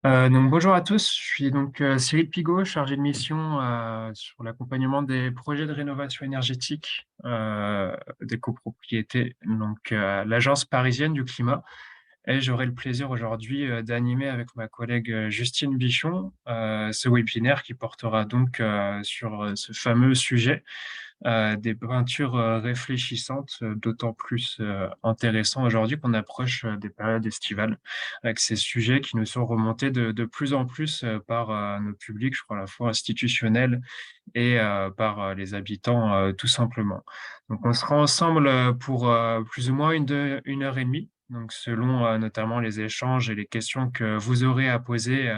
Donc bonjour à tous, je suis donc Cyril Pigot, chargé de mission sur l'accompagnement des projets de rénovation énergétique des copropriétés, donc l'Agence parisienne du climat. Et j'aurai le plaisir aujourd'hui d'animer avec ma collègue Justine Bichon ce webinaire qui portera donc sur ce fameux sujet des peintures réfléchissantes, d'autant plus intéressant aujourd'hui qu'on approche des périodes estivales, avec ces sujets qui nous sont remontés de plus en plus par nos publics, je crois, à la fois institutionnels et par les habitants, tout simplement. Donc on sera ensemble pour plus ou moins une heure et demie, donc selon notamment les échanges et les questions que vous aurez à poser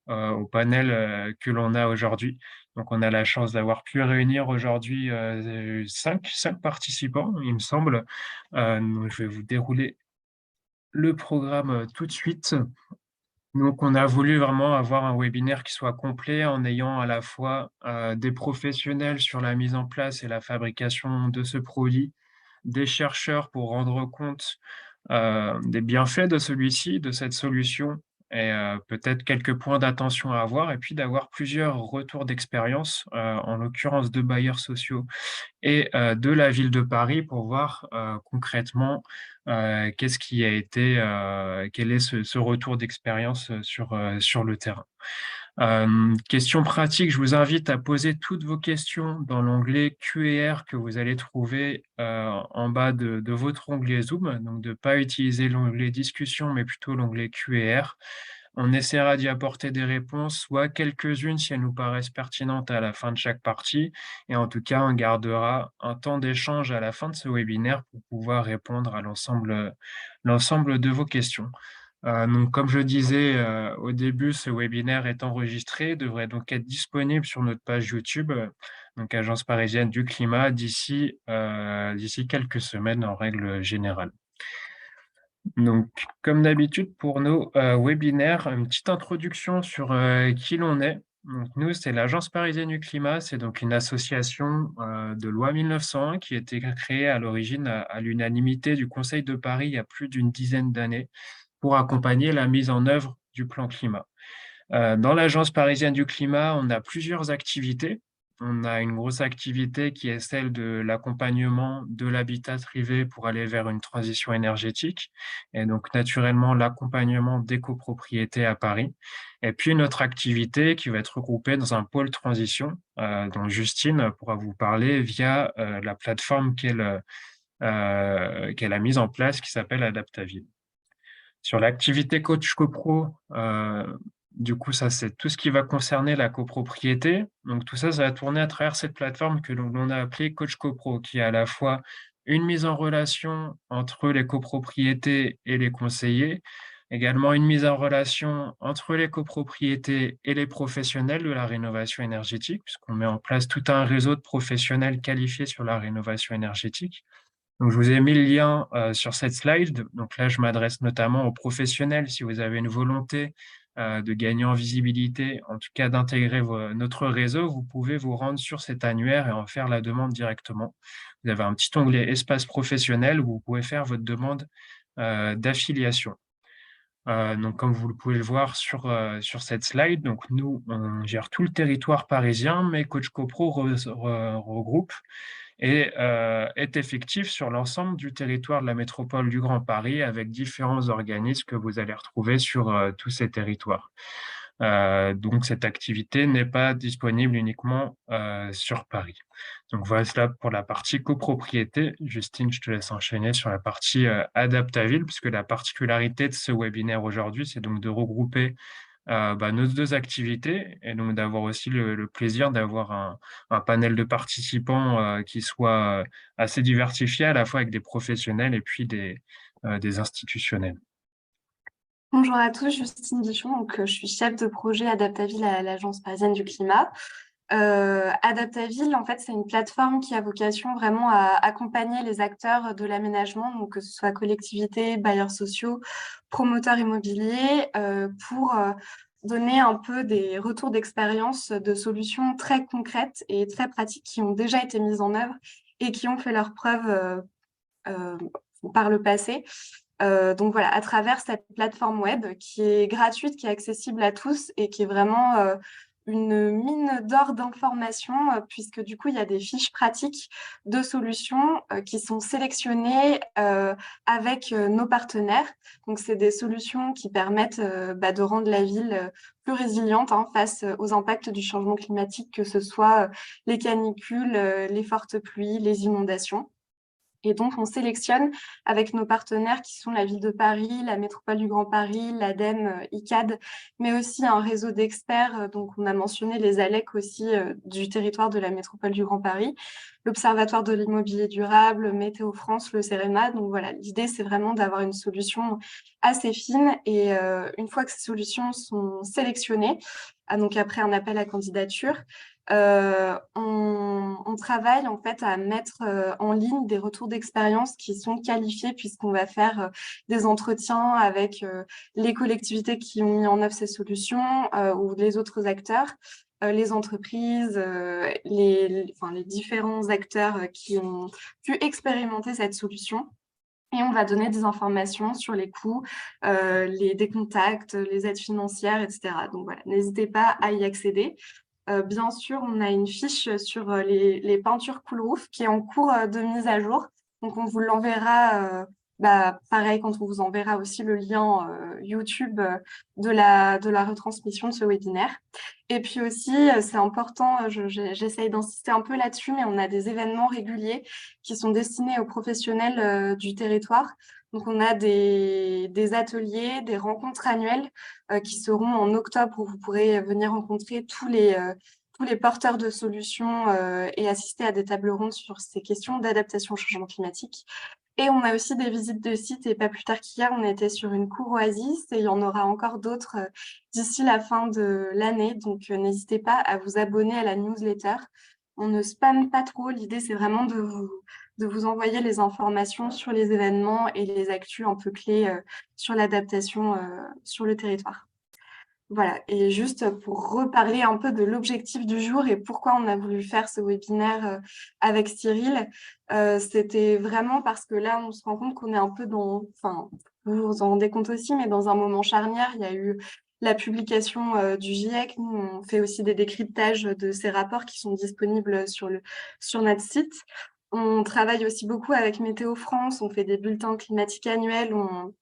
au panel que l'on a aujourd'hui. Donc, on a la chance d'avoir pu réunir aujourd'hui cinq participants, il me semble. Donc, je vais vous dérouler le programme tout de suite. Donc, on a voulu vraiment avoir un webinaire qui soit complet en ayant à la fois des professionnels sur la mise en place et la fabrication de ce produit, des chercheurs pour rendre compte des bienfaits de celui-ci, de cette solution et peut-être quelques points d'attention à avoir et puis d'avoir plusieurs retours d'expérience, en l'occurrence de bailleurs sociaux et de la ville de Paris pour voir, concrètement, qu'est-ce qui a été, quel est ce retour d'expérience, sur le terrain. Question pratique, je vous invite à poser toutes vos questions dans l'onglet Q&R que vous allez trouver, en bas de votre onglet Zoom, donc de ne pas utiliser l'onglet discussion, mais plutôt l'onglet Q&R. On essaiera d'y apporter des réponses, soit quelques-unes si elles nous paraissent pertinentes à la fin de chaque partie, et en tout cas, on gardera un temps d'échange à la fin de ce webinaire pour pouvoir répondre à l'ensemble de vos questions. Donc comme je disais, au début, ce webinaire est enregistré, devrait donc être disponible sur notre page YouTube, donc Agence parisienne du climat, d'ici quelques semaines en règle générale. Donc comme d'habitude pour nos, webinaires, une petite introduction sur, qui l'on est. Donc nous, c'est l'Agence parisienne du climat, c'est donc une association, de loi 1901 qui a été créée à l'origine à l'unanimité du Conseil de Paris il y a plus d'une dizaine d'années pour accompagner la mise en œuvre du plan climat. Dans l'Agence parisienne du climat, on a plusieurs activités. On a une grosse activité qui est celle de l'accompagnement de l'habitat privé pour aller vers une transition énergétique et donc naturellement l'accompagnement des copropriétés à Paris. Et puis une autre activité qui va être regroupée dans un pôle transition, dont Justine pourra vous parler via, la plateforme qu'elle a mise en place qui s'appelle Adaptaville. Sur l'activité coach copro, du coup, ça, c'est tout ce qui va concerner la copropriété. Donc tout ça, ça va tourner à travers cette plateforme que l'on a appelée Coach Copro, qui est à la fois une mise en relation entre les copropriétés et les conseillers, également une mise en relation entre les copropriétés et les professionnels de la rénovation énergétique, puisqu'on met en place tout un réseau de professionnels qualifiés sur la rénovation énergétique. Donc, je vous ai mis le lien sur cette slide. Donc là, je m'adresse notamment aux professionnels. Si vous avez une volonté de gagner en visibilité, en tout cas d'intégrer notre réseau, vous pouvez vous rendre sur cet annuaire et en faire la demande directement. Vous avez un petit onglet espace professionnel où vous pouvez faire votre demande d'affiliation. Donc, comme vous le pouvez le voir sur cette slide, donc nous, on gère tout le territoire parisien, mais Coach CoPro regroupe et est effectif sur l'ensemble du territoire de la métropole du Grand Paris avec différents organismes que vous allez retrouver sur tous ces territoires. Donc cette activité n'est pas disponible uniquement sur Paris. Donc voilà cela pour la partie copropriété. Justine, je te laisse enchaîner sur la partie Adaptaville, puisque la particularité de ce webinaire aujourd'hui, c'est donc de regrouper nos 2 activités et donc d'avoir aussi le plaisir d'avoir un panel de participants, qui soit, assez diversifié, à la fois avec des professionnels et puis des institutionnels. Bonjour à tous, Justine Bichon. Je suis chef de projet Adaptaville à l'Agence parisienne du climat. Adaptaville, en fait, c'est une plateforme qui a vocation vraiment à accompagner les acteurs de l'aménagement, donc que ce soit collectivités, bailleurs sociaux, promoteurs immobiliers, pour donner un peu des retours d'expérience de solutions très concrètes et très pratiques qui ont déjà été mises en œuvre et qui ont fait leurs preuves euh, par le passé. Donc voilà, à travers cette plateforme web qui est gratuite, qui est accessible à tous et qui est vraiment une mine d'or d'informations, puisque du coup, il y a des fiches pratiques de solutions qui sont sélectionnées avec nos partenaires. Donc, c'est des solutions qui permettent de rendre la ville plus résiliente face aux impacts du changement climatique, que ce soit les canicules, les fortes pluies, les inondations. Et donc, on sélectionne avec nos partenaires qui sont la Ville de Paris, la Métropole du Grand Paris, l'ADEME, ICAD, mais aussi un réseau d'experts. Donc, on a mentionné les ALEC aussi du territoire de la Métropole du Grand Paris, l'Observatoire de l'immobilier durable, Météo France, le CEREMA. Donc voilà, l'idée, c'est vraiment d'avoir une solution assez fine. Et une fois que ces solutions sont sélectionnées, donc après un appel à candidature, on travaille en fait à mettre en ligne des retours d'expérience qui sont qualifiés puisqu'on va faire des entretiens avec les collectivités qui ont mis en œuvre ces solutions ou les autres acteurs, les entreprises, les différents acteurs qui ont pu expérimenter cette solution. Et on va donner des informations sur les coûts, des contacts, les aides financières, etc. Donc voilà, n'hésitez pas à y accéder. Bien sûr, on a une fiche sur les peintures Cool Roof qui est en cours de mise à jour. Donc, on vous l'enverra, pareil, quand on vous enverra aussi le lien YouTube de la retransmission de ce webinaire. Et puis aussi, c'est important, j'essaye d'insister un peu là-dessus, mais on a des événements réguliers qui sont destinés aux professionnels du territoire. Donc, on a des ateliers, des rencontres annuelles qui seront en octobre où vous pourrez venir rencontrer tous les porteurs de solutions et assister à des tables rondes sur ces questions d'adaptation au changement climatique. Et on a aussi des visites de sites et pas plus tard qu'hier, on était sur une cour oasis et il y en aura encore d'autres d'ici la fin de l'année. Donc, n'hésitez pas à vous abonner à la newsletter. On ne spamme pas trop. L'idée, c'est vraiment de vous envoyer les informations sur les événements et les actus un peu clés sur l'adaptation sur le territoire. Voilà, et juste pour reparler un peu de l'objectif du jour et pourquoi on a voulu faire ce webinaire avec Cyril, c'était vraiment parce que là, on se rend compte qu'on est un peu enfin, vous vous en rendez compte aussi, mais dans un moment charnière, il y a eu la publication du GIEC. Nous, on fait aussi des décryptages de ces rapports qui sont disponibles sur notre site. On travaille aussi beaucoup avec Météo France, on fait des bulletins climatiques annuels, on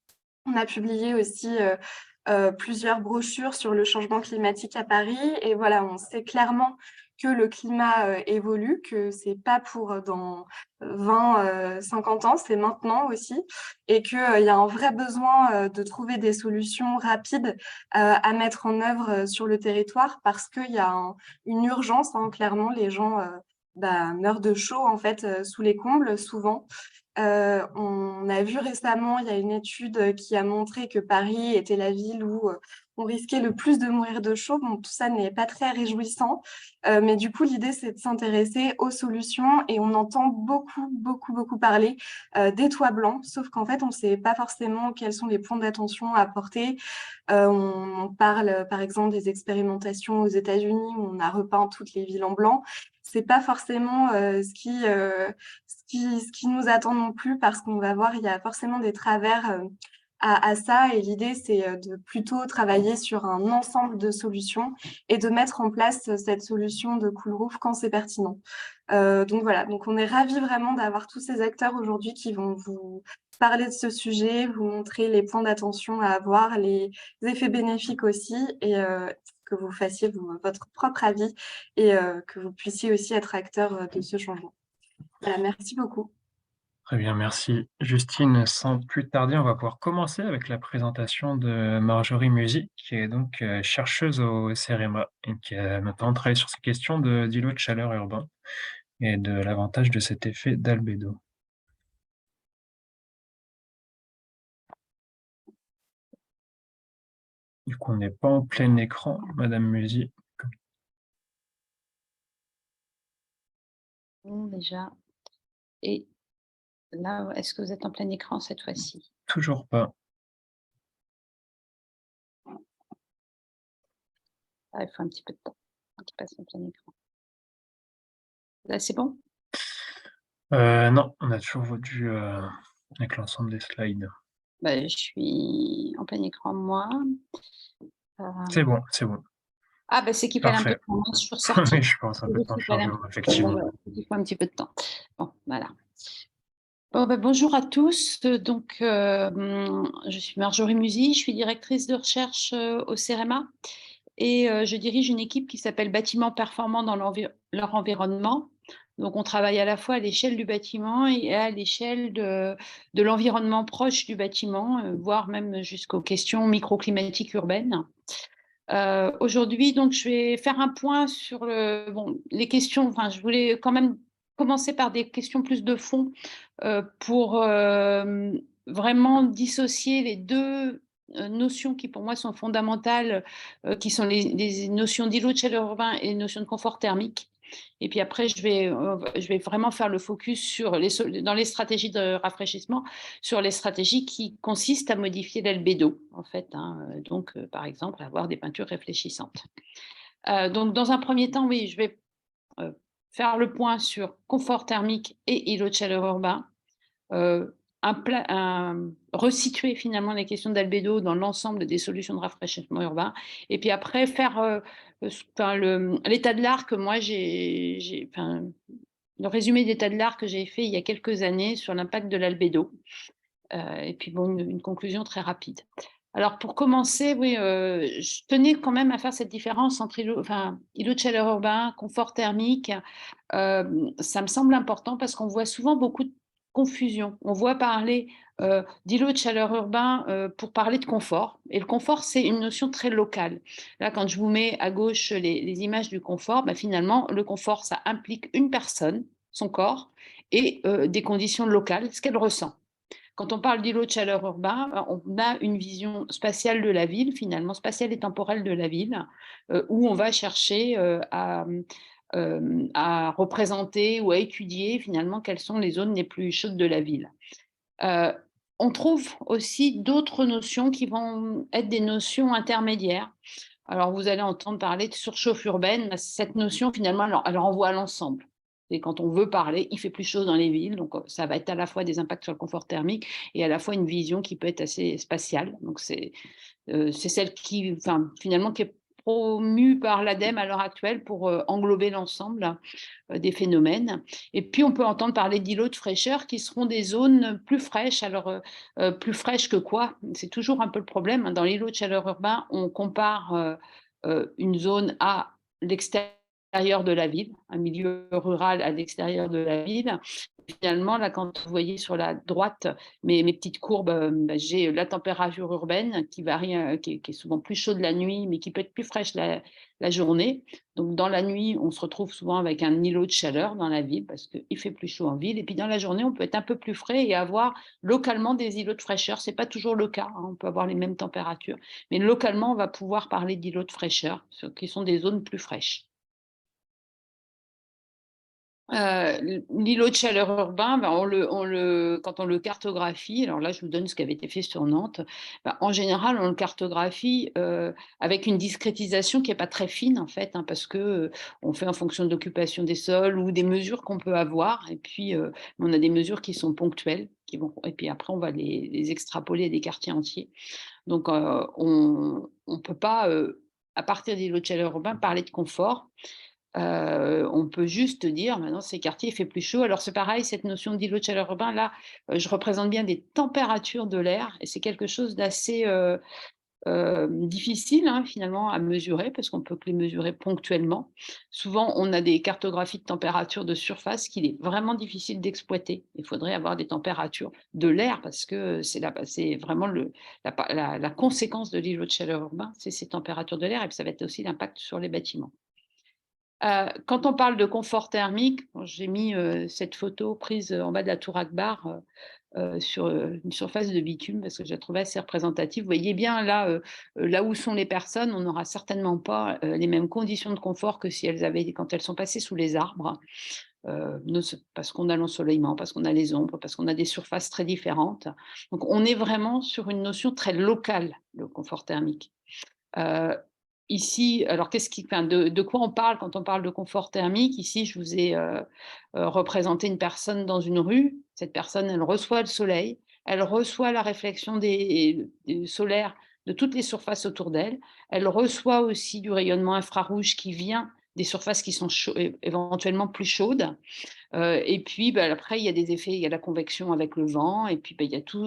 a publié aussi plusieurs brochures sur le changement climatique à Paris. Et voilà, on sait clairement que le climat évolue, que c'est pas pour dans 20, 50 ans, c'est maintenant aussi, et qu'il y a un vrai besoin de trouver des solutions rapides à mettre en œuvre sur le territoire parce qu'il y a une urgence, clairement, les gens meurent de chaud en fait sous les combles souvent. On a vu récemment, il y a une étude qui a montré que Paris était la ville où on risquait le plus de mourir de chaud. Bon, tout ça n'est pas très réjouissant, mais du coup, l'idée, c'est de s'intéresser aux solutions et on entend beaucoup, beaucoup, beaucoup parler des toits blancs, sauf qu'en fait, on ne sait pas forcément quels sont les points d'attention à apporter. On parle, par exemple, des expérimentations aux États-Unis où on a repeint toutes les villes en blanc. C'est pas forcément ce qui nous attend non plus parce qu'on va voir, il y a forcément des travers à ça. Et l'idée, c'est de plutôt travailler sur un ensemble de solutions et de mettre en place cette solution de Cool Roof quand c'est pertinent. Donc voilà, donc on est ravis vraiment d'avoir tous ces acteurs aujourd'hui qui vont vous parler de ce sujet, vous montrer les points d'attention à avoir, les effets bénéfiques aussi, et que vous fassiez votre propre avis et que vous puissiez aussi être acteur de ce changement. Voilà, merci beaucoup. Très bien, merci Justine. Sans plus tarder, on va pouvoir commencer avec la présentation de Marjorie Musy, qui est donc chercheuse au CEREMA et qui a notamment travaillé sur ces questions d'îlots de chaleur urbains et de l'avantage de cet effet d'albédo. Du coup, on n'est pas en plein écran, Madame Musy. Bon, déjà. Et là, est-ce que vous êtes en plein écran cette fois-ci? Toujours pas. Ah, il faut un petit peu de temps pour qu'il passe en plein écran. Là, c'est bon? Non, on a toujours vu avec l'ensemble des slides. Bah, je suis en plein écran, moi. C'est Euh, bon, c'est bon. Ah, bah, c'est qu'il fallait un peu Parfait. de temps. Moi, je suis ressortie. Oui, je pense un peu de temps Il fallait chargé, un peu de temps. Bon, effectivement. voilà, il faut un petit peu de temps. Bon, voilà. Bon, bah, bonjour à tous. Donc, je suis Marjorie Musy, je suis directrice de recherche au CEREMA et je dirige une équipe qui s'appelle Bâtiments performants dans leur environnement. Donc, on travaille à la fois à l'échelle du bâtiment et à l'échelle de l'environnement proche du bâtiment, voire même jusqu'aux questions microclimatiques urbaines. Aujourd'hui, donc, je vais faire un point sur les questions. Enfin, je voulais quand même commencer par des questions plus de fond pour vraiment dissocier les deux notions qui, pour moi, sont fondamentales, qui sont les notions d'îlot de chaleur urbain et les notions de confort thermique. Et puis après, je vais vraiment faire le focus sur dans les stratégies de rafraîchissement, sur les stratégies qui consistent à modifier l'albédo, en fait. Donc, par exemple, avoir des peintures réfléchissantes. Donc, dans un premier temps, oui, je vais faire le point sur confort thermique et îlot de chaleur urbain. Resituer finalement les questions d'albédo dans l'ensemble des solutions de rafraîchissement urbain. Et puis après, faire l'état de l'art que moi le résumé d'état de l'art que j'ai fait il y a quelques années sur l'impact de l'albédo. Et puis bon, une conclusion très rapide. Alors pour commencer, oui, je tenais quand même à faire cette différence entre îlot de chaleur urbain, confort thermique. Ça me semble important parce qu'on voit souvent beaucoup de confusion. On voit parler d'îlot de chaleur urbain pour parler de confort. Et le confort, c'est une notion très locale. Là, quand je vous mets à gauche les images du confort, bah, finalement, le confort, ça implique une personne, son corps, et des conditions locales, ce qu'elle ressent. Quand on parle d'îlot de chaleur urbain, on a une vision spatiale de la ville, finalement, spatiale et temporelle de la ville, où on va chercher à représenter ou à étudier finalement quelles sont les zones les plus chaudes de la ville. On trouve aussi d'autres notions qui vont être des notions intermédiaires. Alors, vous allez entendre parler de surchauffe urbaine. Cette notion, finalement, elle renvoie à l'ensemble. Et quand on veut parler, il fait plus chaud dans les villes, donc ça va être à la fois des impacts sur le confort thermique et à la fois une vision qui peut être assez spatiale. Donc c'est celle qui, finalement, qui est promue par l'ADEME à l'heure actuelle pour englober l'ensemble des phénomènes. Et puis, on peut entendre parler d'îlots de fraîcheur qui seront des zones plus fraîches. Alors, plus fraîches que quoi? C'est toujours un peu le problème. Dans l'îlot de chaleur urbain, on compare une zone à l'extérieur de la ville, un milieu rural à l'extérieur de la ville. Finalement, là, quand vous voyez sur la droite mes petites courbes, j'ai la température urbaine qui varie, qui est souvent plus chaude la nuit, mais qui peut être plus fraîche la journée. Donc, dans la nuit, on se retrouve souvent avec un îlot de chaleur dans la ville parce qu'il fait plus chaud en ville. Et puis, dans la journée, on peut être un peu plus frais et avoir localement des îlots de fraîcheur. Ce n'est pas toujours le cas, on peut avoir les mêmes températures. Mais localement, on va pouvoir parler d'îlots de fraîcheur, qui sont des zones plus fraîches. L'îlot de chaleur urbain, quand on le cartographie, alors là je vous donne ce qui avait été fait sur Nantes, en général on le cartographie avec une discrétisation qui n'est pas très fine en fait, parce que on fait en fonction de l'occupation des sols ou des mesures qu'on peut avoir, et puis on a des mesures qui sont ponctuelles, et puis après on va les extrapoler à des quartiers entiers. Donc on ne peut pas, à partir d'îlot de chaleur urbain, parler de confort. On peut juste dire: «Maintenant, ces quartiers, il fait plus chaud». Alors c'est pareil, cette notion d'îlot de chaleur urbain, là, je représente bien des températures de l'air et c'est quelque chose d'assez, difficile, finalement, à mesurer parce qu'on peut que les mesurer ponctuellement. Souvent, on a des cartographies de température de surface qu'il est vraiment difficile d'exploiter. Il faudrait avoir des températures de l'air parce que c'est vraiment la conséquence de l'îlot de chaleur urbain, c'est ces températures de l'air et puis ça va être aussi l'impact sur les bâtiments. Quand on parle de confort thermique, j'ai mis cette photo prise en bas de la tour Akbar sur une surface de bitume parce que je la trouvais assez représentative. Vous voyez bien là, là où sont les personnes, on n'aura certainement pas les mêmes conditions de confort que si quand elles sont passées sous les arbres, parce qu'on a l'ensoleillement, parce qu'on a les ombres, parce qu'on a des surfaces très différentes. Donc on est vraiment sur une notion très locale, le confort thermique. Ici, alors de quoi on parle quand on parle de confort thermique? Ici, je vous ai représenté une personne dans une rue. Cette personne, elle reçoit le soleil, elle reçoit la réflexion des solaire de toutes les surfaces autour d'elle. Elle reçoit aussi du rayonnement infrarouge qui vient des surfaces qui sont éventuellement plus chaudes. Et puis, bah, après, il y a des effets, il y a la convection avec le vent, et puis, bah, il y a tout,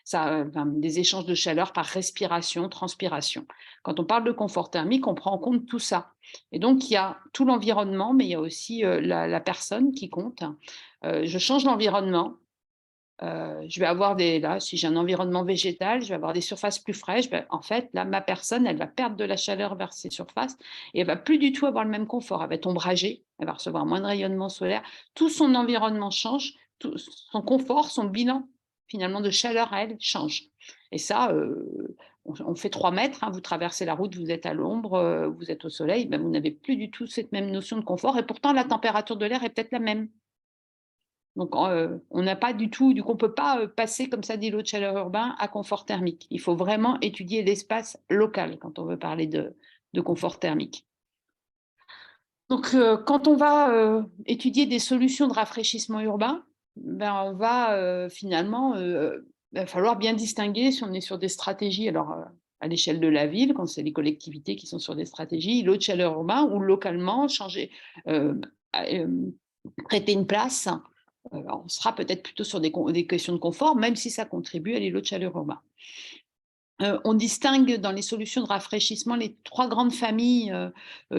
ça, enfin, des échanges de chaleur par respiration, transpiration. Quand on parle de confort thermique, on prend en compte tout ça. Et donc, il y a tout l'environnement, mais il y a aussi la personne qui compte. Je change l'environnement. Je vais avoir là, si j'ai un environnement végétal, je vais avoir des surfaces plus fraîches. Ben, en fait, là, ma personne, elle va perdre de la chaleur vers ces surfaces et elle va plus du tout avoir le même confort. Elle va être ombragée, elle va recevoir moins de rayonnement solaire. Tout son environnement change, tout son confort, son bilan finalement de chaleur à elle change. Et ça, on fait 3 mètres, hein, vous traversez la route, vous êtes à l'ombre, vous êtes au soleil, ben, vous n'avez plus du tout cette même notion de confort et pourtant la température de l'air est peut-être la même. Donc, on n'a pas du tout, du coup, on ne peut pas passer comme ça d'îlot de chaleur urbain à confort thermique. Il faut vraiment étudier l'espace local quand on veut parler de confort thermique. Donc, quand on va étudier des solutions de rafraîchissement urbain, ben, on va finalement, il va falloir bien distinguer si on est sur des stratégies, alors à l'échelle de la ville, quand c'est les collectivités qui sont sur des stratégies, îlot de chaleur urbain, ou localement, changer, prêter une place. On sera peut-être plutôt sur des questions de confort, même si ça contribue à l'îlot de chaleur urbain. On distingue dans les solutions de rafraîchissement les 3 grandes familles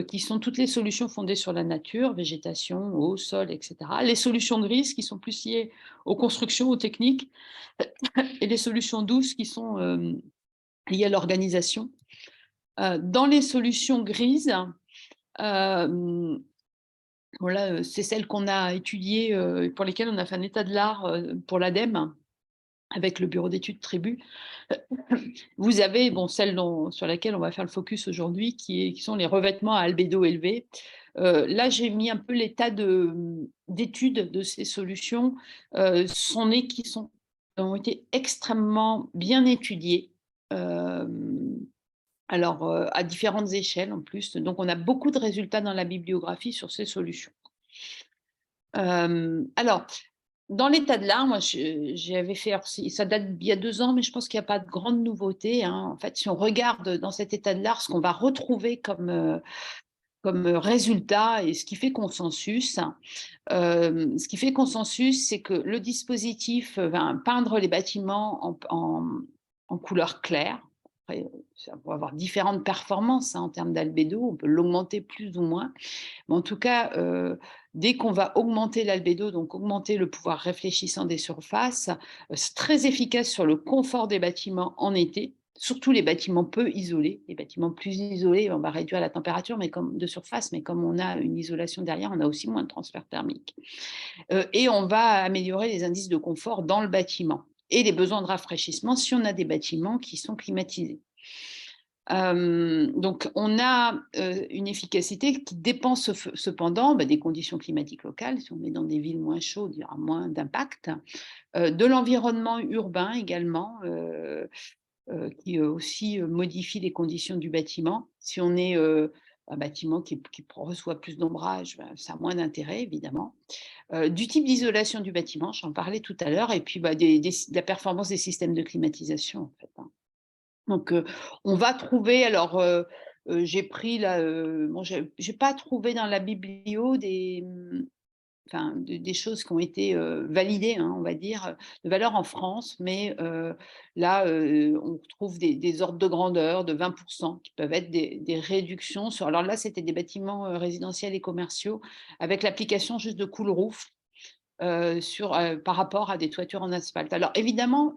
qui sont toutes les solutions fondées sur la nature, végétation, eau, sol, etc. Les solutions grises qui sont plus liées aux constructions, aux techniques, et les solutions douces qui sont liées à l'organisation. Dans les solutions grises, voilà, c'est celles qu'on a étudiées, pour lesquelles on a fait un état de l'art pour l'ADEME, avec le bureau d'études Tribu. Vous avez celle sur laquelle on va faire le focus aujourd'hui, qui sont les revêtements à albédo élevé. Là, j'ai mis un peu l'état d'études de ces solutions. Sont qui ont été extrêmement bien étudiées. Alors, à différentes échelles en plus. Donc, on a beaucoup de résultats dans la bibliographie sur ces solutions. Alors, dans l'état de l'art, moi, j'avais fait, ça date d'il y a 2 ans, mais je pense qu'il n'y a pas de grande nouveauté, hein. En fait, si on regarde dans cet état de l'art ce qu'on va retrouver comme résultat et ce qui fait consensus, c'est que le dispositif va peindre les bâtiments en couleur claire. Après, ça va avoir différentes performances, hein, en termes d'albédo, on peut l'augmenter plus ou moins. Mais en tout cas, dès qu'on va augmenter l'albédo, donc augmenter le pouvoir réfléchissant des surfaces, c'est très efficace sur le confort des bâtiments en été, surtout les bâtiments peu isolés. Les bâtiments plus isolés, on va réduire la température de surface, mais comme on a une isolation derrière, on a aussi moins de transfert thermique. Et on va améliorer les indices de confort dans le bâtiment et les besoins de rafraîchissement si on a des bâtiments qui sont climatisés. Donc, on a une efficacité qui dépend cependant des conditions climatiques locales. Si on est dans des villes moins chaudes, il y aura moins d'impact. De l'environnement urbain également, qui aussi modifie les conditions du bâtiment. Si on est un bâtiment qui reçoit plus d'ombrage, ça a moins d'intérêt, évidemment. Du type d'isolation du bâtiment, j'en parlais tout à l'heure, et puis de la performance des systèmes de climatisation, en fait, hein. Donc, on va trouver, alors, j'ai pris là, j'ai pas trouvé dans la biblio des choses qui ont été validées, hein, on va dire, de valeur en France, mais là, on trouve des ordres de grandeur de 20% qui peuvent être des réductions sur. Alors là, c'était des bâtiments résidentiels et commerciaux avec l'application juste de cool roof par rapport à des toitures en asphalte. Alors évidemment,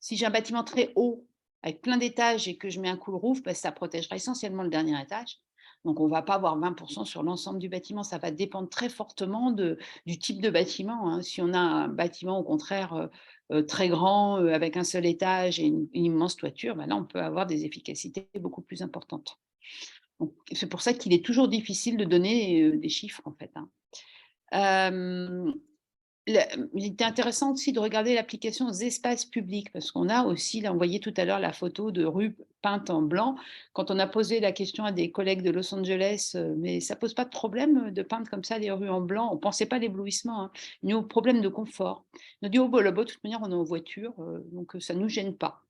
si j'ai un bâtiment très haut avec plein d'étages et que je mets un cool roof, ça protégera essentiellement le dernier étage. Donc on ne va pas avoir 20% sur l'ensemble du bâtiment. Ça va dépendre très fortement du type de bâtiment, hein. Si on a un bâtiment au contraire très grand, avec un seul étage et une immense toiture, là on peut avoir des efficacités beaucoup plus importantes. C'est pour ça qu'il est toujours difficile de donner des chiffres en fait, hein. Il était intéressant aussi de regarder l'application aux espaces publics, parce qu'on a aussi, là, on voyait tout à l'heure la photo de rue peinte en blanc. Quand on a posé la question à des collègues de Los Angeles, mais ça pose pas de problème de peindre comme ça les rues en blanc? On pensait pas à l'éblouissement, hein, ni au problème de confort. On a dit: «Oh bah là-bas, de toute manière, on est en voiture, donc ça nous gêne pas».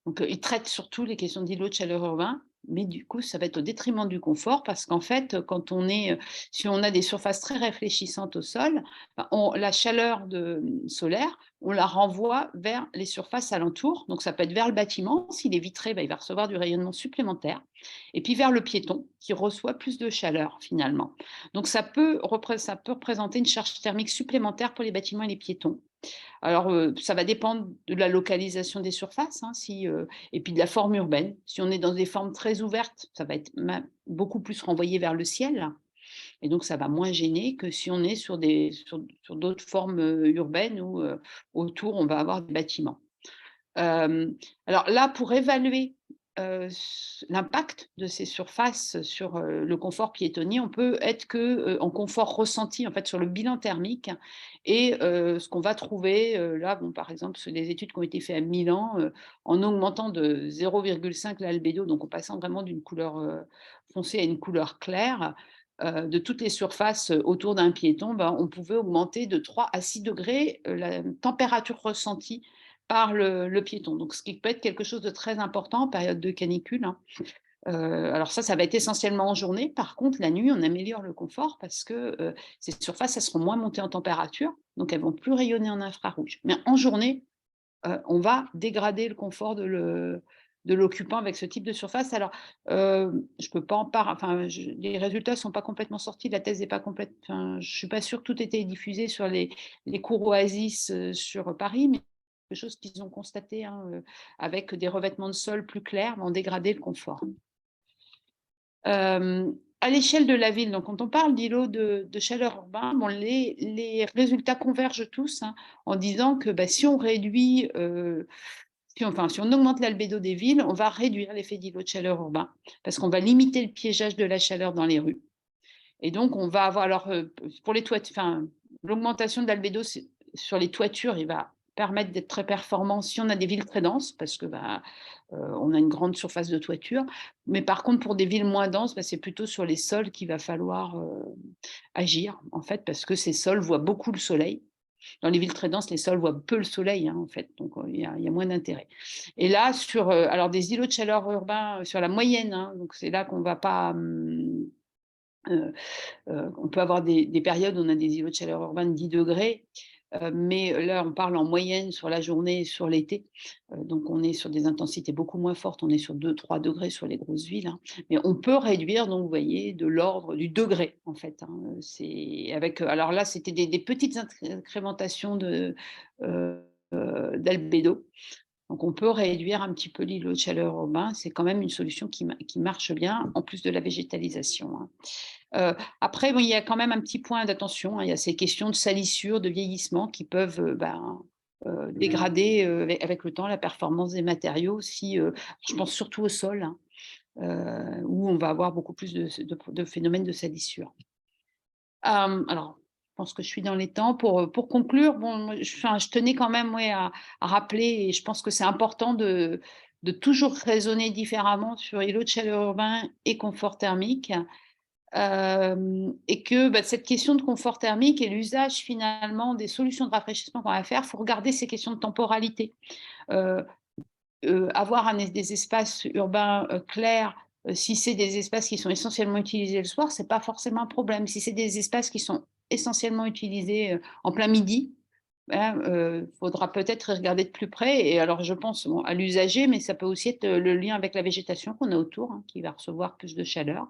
Donc, ils traitent surtout les questions d'îlots de chaleur urbain, mais du coup, ça va être au détriment du confort parce qu'en fait, quand on est, si on a des surfaces très réfléchissantes au sol, bah, la chaleur solaire, on la renvoie vers les surfaces alentours. Donc, ça peut être vers le bâtiment. S'il est vitré, bah, il va recevoir du rayonnement supplémentaire. Et puis vers le piéton, qui reçoit plus de chaleur finalement. Donc, ça peut représenter une charge thermique supplémentaire pour les bâtiments et les piétons. Alors, ça va dépendre de la localisation des surfaces, hein, et puis de la forme urbaine. Si on est dans des formes très ouvertes, ça va être beaucoup plus renvoyé vers le ciel et donc ça va moins gêner que si on est sur d'autres formes, urbaines où, autour on va avoir des bâtiments. Alors là, pour évaluer, l'impact de ces surfaces sur, le confort piétonnier, on peut être que, en confort ressenti, en fait, sur le bilan thermique et ce qu'on va trouver, là, bon, par exemple, sur des études qui ont été faites à Milan, en augmentant de 0,5 l'albédo, donc en passant vraiment d'une couleur, foncée à une couleur claire, de toutes les surfaces, autour d'un piéton, ben, on pouvait augmenter de 3 à 6 degrés la température ressentie par le piéton. Donc ce qui peut être quelque chose de très important en période de canicule, hein. Alors ça va être essentiellement en journée. Par contre, la nuit, on améliore le confort parce que, ces surfaces, elles seront moins montées en température, donc elles vont plus rayonner en infrarouge. Mais en journée, on va dégrader le confort de l'occupant avec ce type de surface. Alors, je peux pas en parler. Enfin, les résultats sont pas complètement sortis, la thèse n'est pas complète, enfin, je suis pas sûre que tout ait été diffusé sur les cours Oasis, sur Paris, mais quelque chose qu'ils ont constaté, hein, avec des revêtements de sol plus clairs, vont dégrader le confort. À l'échelle de la ville, donc quand on parle d'îlots de chaleur urbain, bon, les résultats convergent tous, hein, en disant que bah, si on réduit, si on augmente l'albédo des villes, on va réduire l'effet d'îlot de chaleur urbain, parce qu'on va limiter le piégeage de la chaleur dans les rues. Et donc, on va avoir, alors, pour les toitures, enfin, l'augmentation de l'albédo sur les toitures, il va permettre d'être très performant si on a des villes très denses, parce que bah, on a une grande surface de toiture. Mais par contre, pour des villes moins denses, bah, c'est plutôt sur les sols qu'il va falloir agir, en fait, parce que ces sols voient beaucoup le soleil. Dans les villes très denses, les sols voient peu le soleil, hein, en fait, donc il y a moins d'intérêt. Et là, alors des îlots de chaleur urbains, sur la moyenne, hein, donc c'est là qu'on va pas. On peut avoir des périodes où on a des îlots de chaleur urbains de 10 degrés, mais là, on parle en moyenne sur la journée et sur l'été. Donc on est sur des intensités beaucoup moins fortes, on est sur 2-3 degrés sur les grosses villes, hein. Mais on peut réduire, donc vous voyez, de l'ordre du degré, en fait, hein. C'est avec, alors là, c'était des petites incrémentations d'albédo. Donc on peut réduire un petit peu l'îlot de chaleur urbain, c'est quand même une solution qui marche bien, en plus de la végétalisation, hein. Après, bon, il y a quand même un petit point d'attention, hein, il y a ces questions de salissure, de vieillissement qui peuvent, dégrader, avec le temps la performance des matériaux si, je pense surtout au sol, hein, où on va avoir beaucoup plus de phénomènes de salissure. Alors, je pense que je suis dans les temps. Pour conclure, bon, moi, je tenais quand même, ouais, à rappeler et je pense que c'est important de toujours raisonner différemment sur îlot de chaleur urbain et confort thermique. Et que, bah, cette question de confort thermique et l'usage finalement des solutions de rafraîchissement qu'on va faire, il faut regarder ces questions de temporalité. Heu Avoir des espaces urbains, clairs, si c'est des espaces qui sont essentiellement utilisés le soir, c'est pas forcément un problème. Si c'est des espaces qui sont essentiellement utilisés, en plein midi, hein, faudra peut-être regarder de plus près et alors je pense, bon, à l'usager, mais ça peut aussi être, le lien avec la végétation qu'on a autour, hein, qui va recevoir plus de chaleur.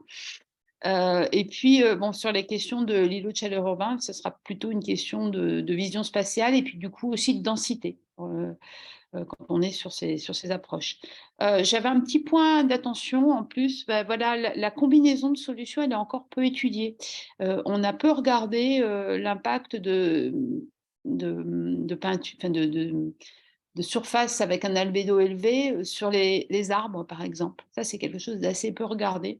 Et puis, bon, sur les questions de l'îlot de chaleur urbain, ce sera plutôt une question de vision spatiale et puis du coup aussi de densité, quand on est sur ces approches. J'avais un petit point d'attention en plus, bah, voilà, la combinaison de solutions, elle est encore peu étudiée. On a peu regardé, l'impact de peintu enfin de surface avec un albédo élevé sur les arbres, par exemple. Ça, c'est quelque chose d'assez peu regardé.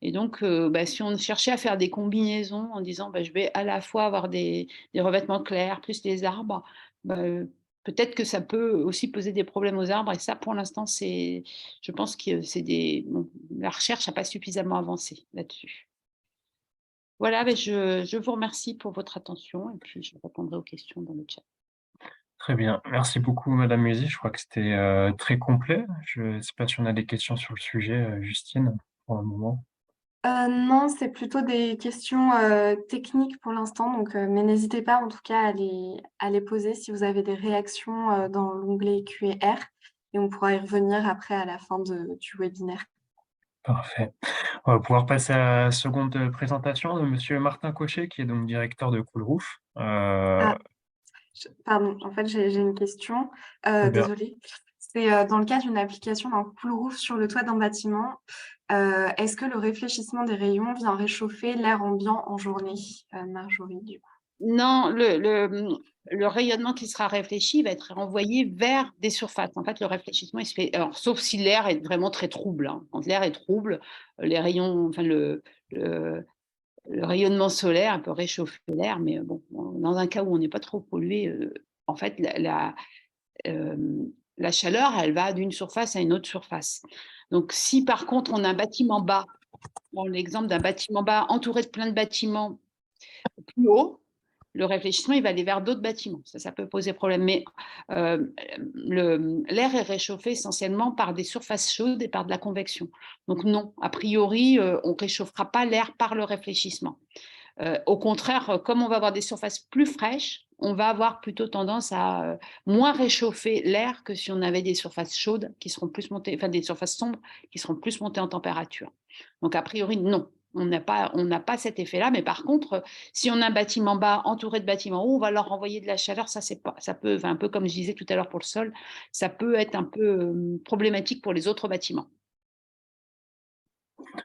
Et donc, si on cherchait à faire des combinaisons en disant je vais à la fois avoir des revêtements clairs plus les arbres, peut-être que ça peut aussi poser des problèmes aux arbres. Et ça, pour l'instant, je pense que la recherche n'a pas suffisamment avancé là-dessus. Voilà, je vous remercie pour votre attention et puis je répondrai aux questions dans le chat. Très bien. Merci beaucoup, Madame Musy. Je crois que c'était très complet. Je ne sais pas si on a des questions sur le sujet, Justine, pour le moment. Non, c'est plutôt des questions techniques pour l'instant, donc, mais n'hésitez pas en tout cas à les poser si vous avez des réactions dans l'onglet Q&R et on pourra y revenir après à la fin du webinaire. Parfait. On va pouvoir passer à la seconde présentation de Monsieur Martin Cochet, qui est donc directeur de Coolroof. Ah, pardon, en fait, j'ai une question. Bien. Désolée. C'est dans le cas d'une application d'un Coolroof sur le toit d'un bâtiment, est-ce que le réfléchissement des rayons vient réchauffer l'air ambiant en journée? Marjorie, du coup. Non, le rayonnement qui sera réfléchi va être renvoyé vers des surfaces. En fait, le réfléchissement, il se fait, alors, sauf si l'air est vraiment très trouble. Quand l'air est trouble, les rayons, le rayonnement solaire peut réchauffer l'air, mais bon, dans un cas où on n'est pas trop pollué, en fait, la chaleur, elle va d'une surface à une autre surface. Donc, si par contre, on a un bâtiment bas, dans l'exemple d'un bâtiment bas entouré de plein de bâtiments plus hauts, le réfléchissement, il va aller vers d'autres bâtiments. Ça peut poser problème. Mais l'air est réchauffé essentiellement par des surfaces chaudes et par de la convection. Donc non, a priori, on ne réchauffera pas l'air par le réfléchissement. Au contraire, comme on va avoir des surfaces plus fraîches, on va avoir plutôt tendance à moins réchauffer l'air que si on avait des surfaces chaudes qui seront plus montées, enfin des surfaces sombres qui seront plus montées en température. Donc a priori, non. On n'a pas cet effet-là, mais par contre, si on a un bâtiment bas entouré de bâtiments hauts, on va leur renvoyer de la chaleur. Ça peut, un peu comme je disais tout à l'heure pour le sol, ça peut être un peu problématique pour les autres bâtiments.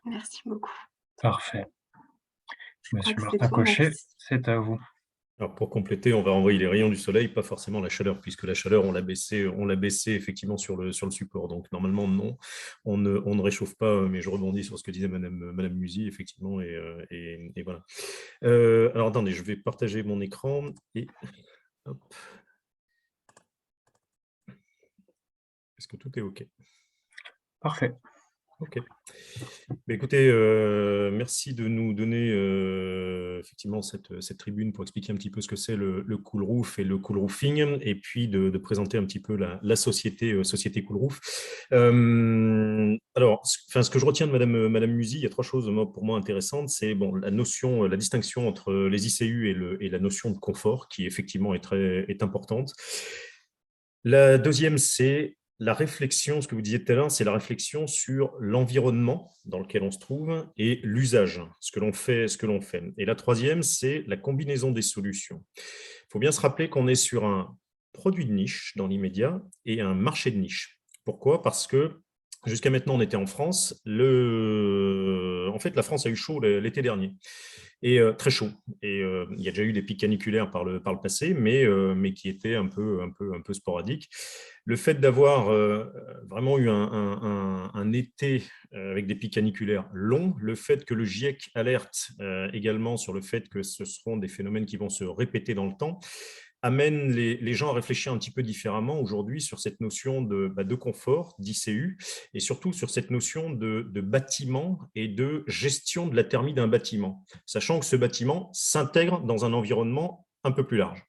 Merci beaucoup. Parfait. Je crois Monsieur que c'est Martin tout. Cochet, Merci. c'est à vous. Alors pour compléter, on va envoyer les rayons du soleil, pas forcément la chaleur, puisque la chaleur, on l'a baissé effectivement sur le support. Donc normalement, non, on ne réchauffe pas, mais je rebondis sur ce que disait Madame Musy, effectivement, et voilà. Alors attendez, je vais partager mon écran et hop. Est-ce que tout est OK? Parfait. OK. Écoutez, merci de nous donner effectivement cette tribune pour expliquer un petit peu ce que c'est le Coolroof et le coolroofing, et puis de présenter un petit peu la société Coolroof. Alors, ce que je retiens de Madame Musy, il y a trois choses pour moi intéressantes. C'est la distinction entre les ICU et la notion de confort, qui effectivement est importante. La deuxième, c'est la réflexion, ce que vous disiez tout à l'heure, c'est la réflexion sur l'environnement dans lequel on se trouve et l'usage, ce que l'on fait. Et la troisième, c'est la combinaison des solutions. Il faut bien se rappeler qu'on est sur un produit de niche dans l'immédiat et un marché de niche. Pourquoi? Parce que jusqu'à maintenant, on était en France. En fait, la France a eu chaud l'été dernier. Et très chaud. Et il y a déjà eu des pics caniculaires par le passé, mais qui étaient un peu sporadiques. Le fait d'avoir vraiment eu un été avec des pics caniculaires longs, le fait que le GIEC alerte également sur le fait que ce seront des phénomènes qui vont se répéter dans le temps, amène les gens à réfléchir un petit peu différemment aujourd'hui sur cette notion de confort, d'ICU, et surtout sur cette notion de bâtiment et de gestion de la thermie d'un bâtiment, sachant que ce bâtiment s'intègre dans un environnement un peu plus large.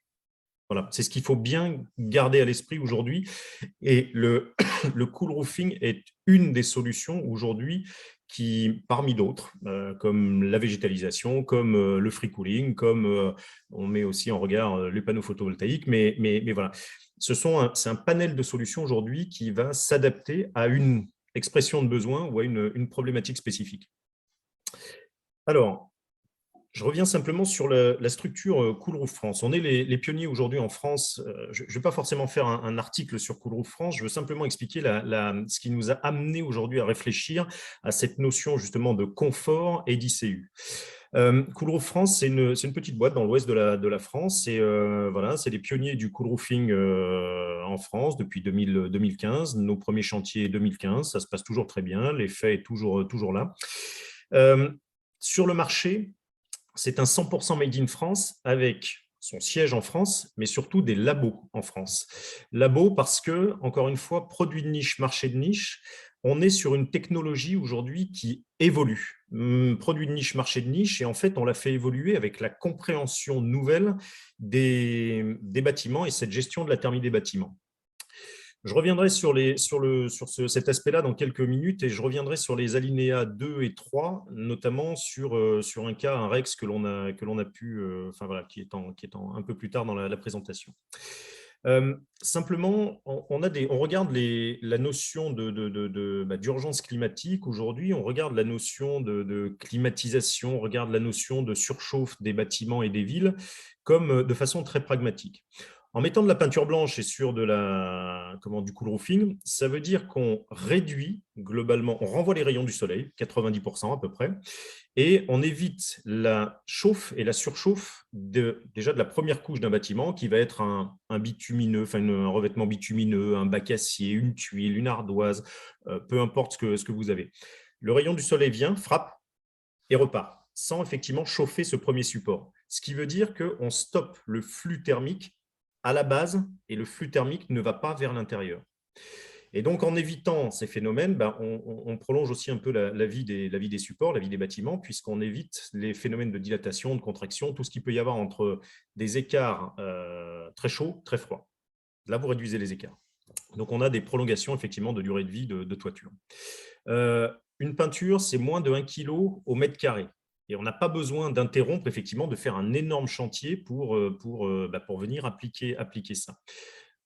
Voilà, c'est ce qu'il faut bien garder à l'esprit aujourd'hui. Et le coolroofing est une des solutions aujourd'hui qui, parmi d'autres, comme la végétalisation, comme le free cooling, comme on met aussi en regard les panneaux photovoltaïques, mais voilà. C'est un panel de solutions aujourd'hui qui va s'adapter à une expression de besoin ou à une problématique spécifique. Alors, Je reviens simplement sur la structure Coolroof France. On est les pionniers aujourd'hui en France. Je ne vais pas forcément faire un article sur Coolroof France. Je veux simplement expliquer ce qui nous a amené aujourd'hui à réfléchir à cette notion justement de confort et d'ICU. Coolroof France, c'est une petite boîte dans l'ouest de la France. Voilà, c'est les pionniers du coolroofing en France depuis 2015. Nos premiers chantiers 2015, ça se passe toujours très bien. L'effet est toujours là. Sur le marché, c'est un 100% made in France avec son siège en France, mais surtout des labos en France. Labos parce que, encore une fois, produit de niche, marché de niche, on est sur une technologie aujourd'hui qui évolue. Produit de niche, marché de niche, et en fait, on l'a fait évoluer avec la compréhension nouvelle des bâtiments et cette gestion de la thermie des bâtiments. Je reviendrai sur cet aspect-là dans quelques minutes et je reviendrai sur les alinéas 2 et 3, notamment sur un cas, un REX que l'on a pu, enfin voilà, qui est un peu plus tard dans la présentation. Simplement, on regarde la notion d'urgence climatique aujourd'hui, on regarde la notion de climatisation, on regarde la notion de surchauffe des bâtiments et des villes comme de façon très pragmatique. En mettant de la peinture blanche et sur du coolroofing, ça veut dire qu'on réduit globalement, on renvoie les rayons du soleil, 90% à peu près, et on évite la chauffe et la surchauffe déjà de la première couche d'un bâtiment qui va être un bitumineux, enfin un revêtement bitumineux, un bac acier, une tuile, une ardoise, peu importe ce que vous avez. Le rayon du soleil vient, frappe et repart, sans effectivement chauffer ce premier support. Ce qui veut dire qu'on stoppe le flux thermique à la base et le flux thermique ne va pas vers l'intérieur. Et donc, en évitant ces phénomènes, on prolonge aussi un peu la vie des supports, la vie des bâtiments, puisqu'on évite les phénomènes de dilatation, de contraction, tout ce qu'il peut y avoir entre des écarts très chauds, très froids. Là, vous réduisez les écarts. Donc, on a des prolongations, effectivement, de durée de vie de toiture. Une peinture, c'est moins de 1 kg au mètre carré. Et on n'a pas besoin d'interrompre, effectivement, de faire un énorme chantier pour venir appliquer ça.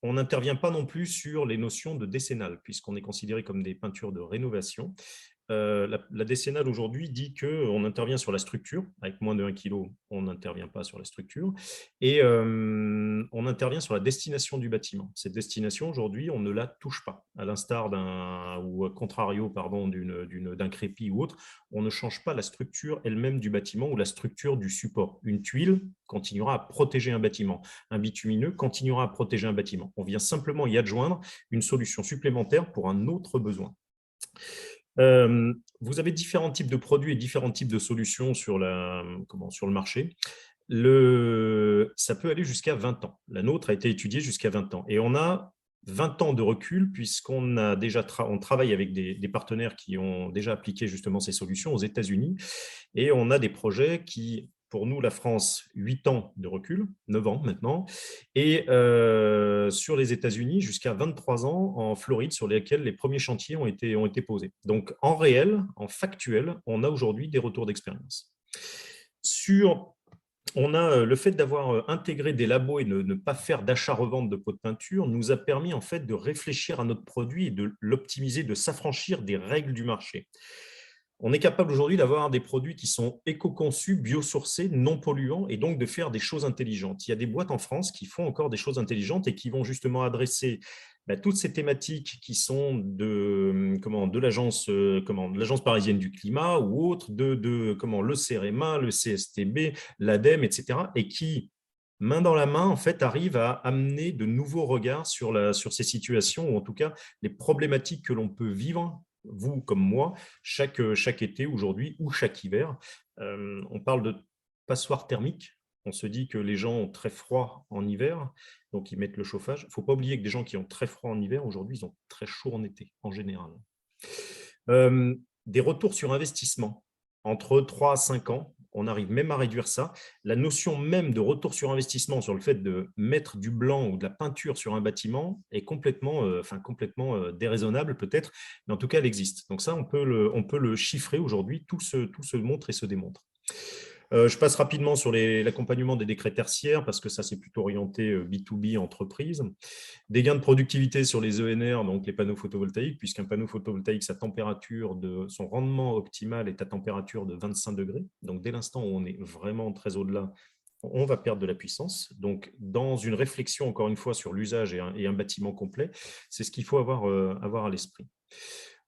On n'intervient pas non plus sur les notions de décennale, puisqu'on est considéré comme des peintures de rénovation. La décennale aujourd'hui dit qu'on intervient sur la structure, avec moins de 1 kg, on n'intervient pas sur la structure, et on intervient sur la destination du bâtiment. Cette destination, aujourd'hui, on ne la touche pas, à l'instar ou contrario d'un crépi ou autre, on ne change pas la structure elle-même du bâtiment ou la structure du support. Une tuile continuera à protéger un bâtiment, un bitumineux continuera à protéger un bâtiment. On vient simplement y adjoindre une solution supplémentaire pour un autre besoin. Vous avez différents types de produits et différents types de solutions sur le marché. Ça peut aller jusqu'à 20 ans. La nôtre a été étudiée jusqu'à 20 ans. Et on a 20 ans de recul puisqu'on a on travaille avec des partenaires qui ont déjà appliqué justement ces solutions aux États-Unis. Et on a des projets qui, pour nous, la France, 8 ans de recul, 9 ans maintenant, et sur les États-Unis, jusqu'à 23 ans en Floride, sur lesquels les premiers chantiers ont été posés. Donc, en réel, en factuel, on a aujourd'hui des retours d'expérience. On a le fait d'avoir intégré des labos et ne pas faire d'achat-revente de pots de peinture nous a permis en fait de réfléchir à notre produit et de l'optimiser, de s'affranchir des règles du marché. On est capable aujourd'hui d'avoir des produits qui sont éco-conçus, biosourcés, non polluants et donc de faire des choses intelligentes. Il y a des boîtes en France qui font encore des choses intelligentes et qui vont justement adresser toutes ces thématiques qui sont de l'Agence parisienne du climat ou autres, le CEREMA, le CSTB, l'ADEME, etc. et qui, main dans la main, en fait, arrivent à amener de nouveaux regards sur ces situations ou en tout cas les problématiques que l'on peut vivre, vous comme moi, chaque été aujourd'hui ou chaque hiver. On parle de passoire thermique. On se dit que les gens ont très froid en hiver, donc ils mettent le chauffage. Il ne faut pas oublier que des gens qui ont très froid en hiver, aujourd'hui, ils ont très chaud en été, en général. Des retours sur investissement. Entre 3 à 5 ans, on arrive même à réduire ça. La notion même de retour sur investissement sur le fait de mettre du blanc ou de la peinture sur un bâtiment est complètement déraisonnable peut-être, mais en tout cas, elle existe. Donc ça, on peut le chiffrer aujourd'hui, tout se montre et se démontre. Je passe rapidement sur l'accompagnement des décrets tertiaires parce que ça, c'est plutôt orienté B2B entreprise. Des gains de productivité sur les ENR, donc les panneaux photovoltaïques, puisqu'un panneau photovoltaïque, son rendement optimal est à température de 25 degrés. Donc, dès l'instant où on est vraiment très au-delà, on va perdre de la puissance. Donc, dans une réflexion, encore une fois, sur l'usage et un bâtiment complet, c'est ce qu'il faut avoir à l'esprit.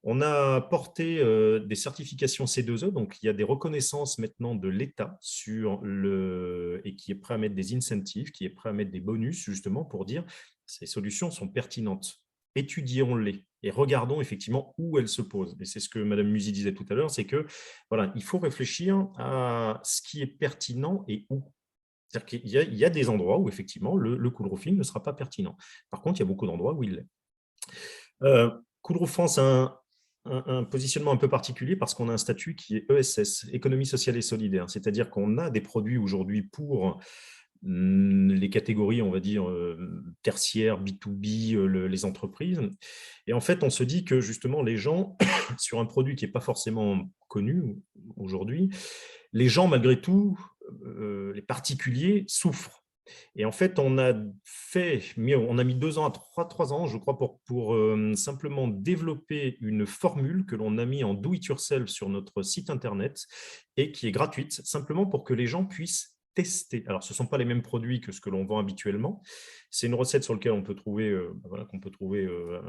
On a porté des certifications C2E, donc il y a des reconnaissances maintenant de l'État et qui est prêt à mettre des incentives, qui est prêt à mettre des bonus justement pour dire ces solutions sont pertinentes. Étudions-les et regardons effectivement où elles se posent. Et c'est ce que Madame Musy disait tout à l'heure, c'est que voilà, il faut réfléchir à ce qui est pertinent et où. C'est-à-dire qu'il y a des endroits où effectivement le cool roofing ne sera pas pertinent. Par contre, il y a beaucoup d'endroits où il l'est. Cool Roof France a un positionnement un peu particulier parce qu'on a un statut qui est ESS, économie sociale et solidaire. C'est-à-dire qu'on a des produits aujourd'hui pour les catégories, on va dire, tertiaires, B2B, les entreprises. Et en fait, on se dit que justement, les gens, sur un produit qui n'est pas forcément connu aujourd'hui, les gens, malgré tout, les particuliers souffrent. Et en fait, on a mis 2 ans à 3 ans, je crois, pour simplement développer une formule que l'on a mis en do-it-yourself sur notre site internet et qui est gratuite, simplement pour que les gens puissent tester. Alors, ce ne sont pas les mêmes produits que ce que l'on vend habituellement. C'est une recette sur laquelle on peut trouver,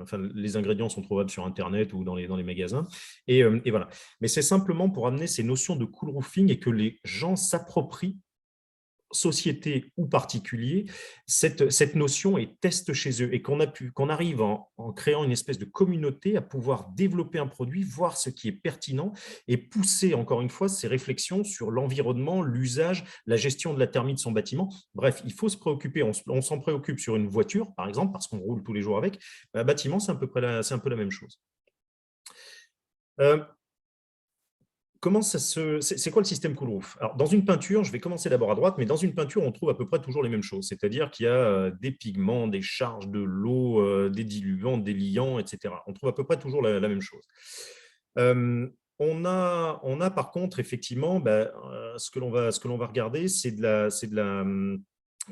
enfin, les ingrédients sont trouvables sur Internet ou dans les magasins. Et voilà. Mais c'est simplement pour amener ces notions de cool roofing et que les gens s'approprient, société ou particulier, cette notion et testent chez eux et qu'on arrive en créant une espèce de communauté à pouvoir développer un produit, voir ce qui est pertinent et pousser encore une fois ces réflexions sur l'environnement, l'usage, la gestion de la thermie de son bâtiment. Bref, il faut se préoccuper, on s'en préoccupe sur une voiture par exemple parce qu'on roule tous les jours avec. Un bâtiment, c'est un peu la même chose. C'est quoi le système cool roof? Alors, dans une peinture, je vais commencer d'abord à droite, mais dans une peinture, on trouve à peu près toujours les mêmes choses. C'est-à-dire qu'il y a des pigments, des charges, de l'eau, des diluants, des liants, etc. On trouve à peu près toujours la même chose. On a par contre, effectivement, ce que l'on va regarder, c'est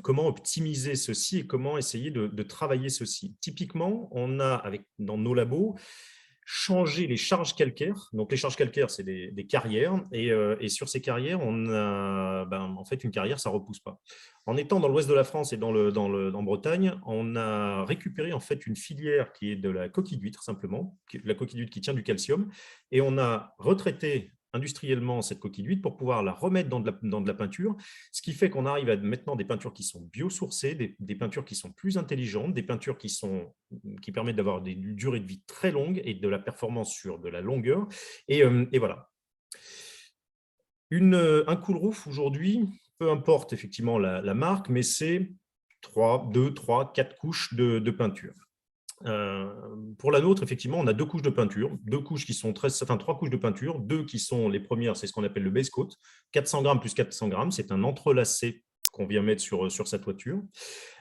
comment optimiser ceci et comment essayer de travailler ceci. Typiquement, on a, dans nos labos, changer les charges calcaires. Donc, les charges calcaires, c'est des carrières. Et sur ces carrières, on a en fait une carrière, ça ne repousse pas. En étant dans l'ouest de la France et en Bretagne, on a récupéré en fait une filière qui est de la coquille d'huître, simplement, la coquille d'huître qui tient du calcium. Et on a retraité industriellement cette coquille d'huître pour pouvoir la remettre dans de la peinture, ce qui fait qu'on arrive à maintenant des peintures qui sont biosourcées, des peintures qui sont plus intelligentes, des peintures qui permettent d'avoir des durées de vie très longues et de la performance sur de la longueur. Et voilà. Un cool roof aujourd'hui, peu importe effectivement la marque, mais c'est 2, 3, 4 couches de peinture. Pour la nôtre, effectivement, on a 2 couches de peinture, 3 couches de peinture, 2 qui sont les premières, c'est ce qu'on appelle le base coat, 400 grammes plus 400 grammes, c'est un entrelacé qu'on vient mettre sur sa toiture.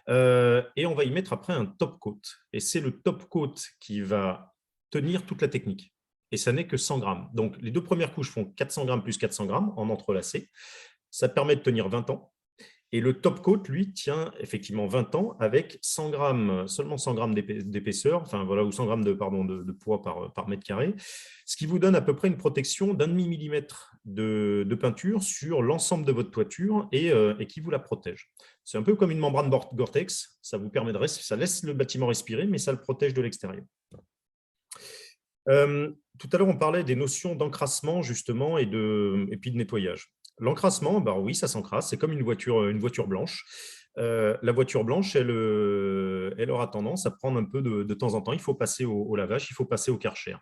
Et on va y mettre après un top coat. Et c'est le top coat qui va tenir toute la technique. Et ça n'est que 100 grammes. Donc, les 2 premières couches font 400 grammes plus 400 grammes en entrelacé. Ça permet de tenir 20 ans. Et le top coat, lui, tient effectivement 20 ans avec seulement 100 grammes d'épaisseur, enfin voilà, ou 100 grammes de poids par mètre carré, ce qui vous donne à peu près une protection d'1,5 millimètre de peinture sur l'ensemble de votre toiture et qui vous la protège. C'est un peu comme une membrane Gore-Tex, ça vous permet ça laisse le bâtiment respirer, mais ça le protège de l'extérieur. Tout à l'heure, on parlait des notions d'encrassement justement et puis de nettoyage. L'encrassement, oui, ça s'encrasse, c'est comme une voiture blanche. La voiture blanche, elle aura tendance à prendre un peu de temps en temps. Il faut passer au lavage, il faut passer au Karcher.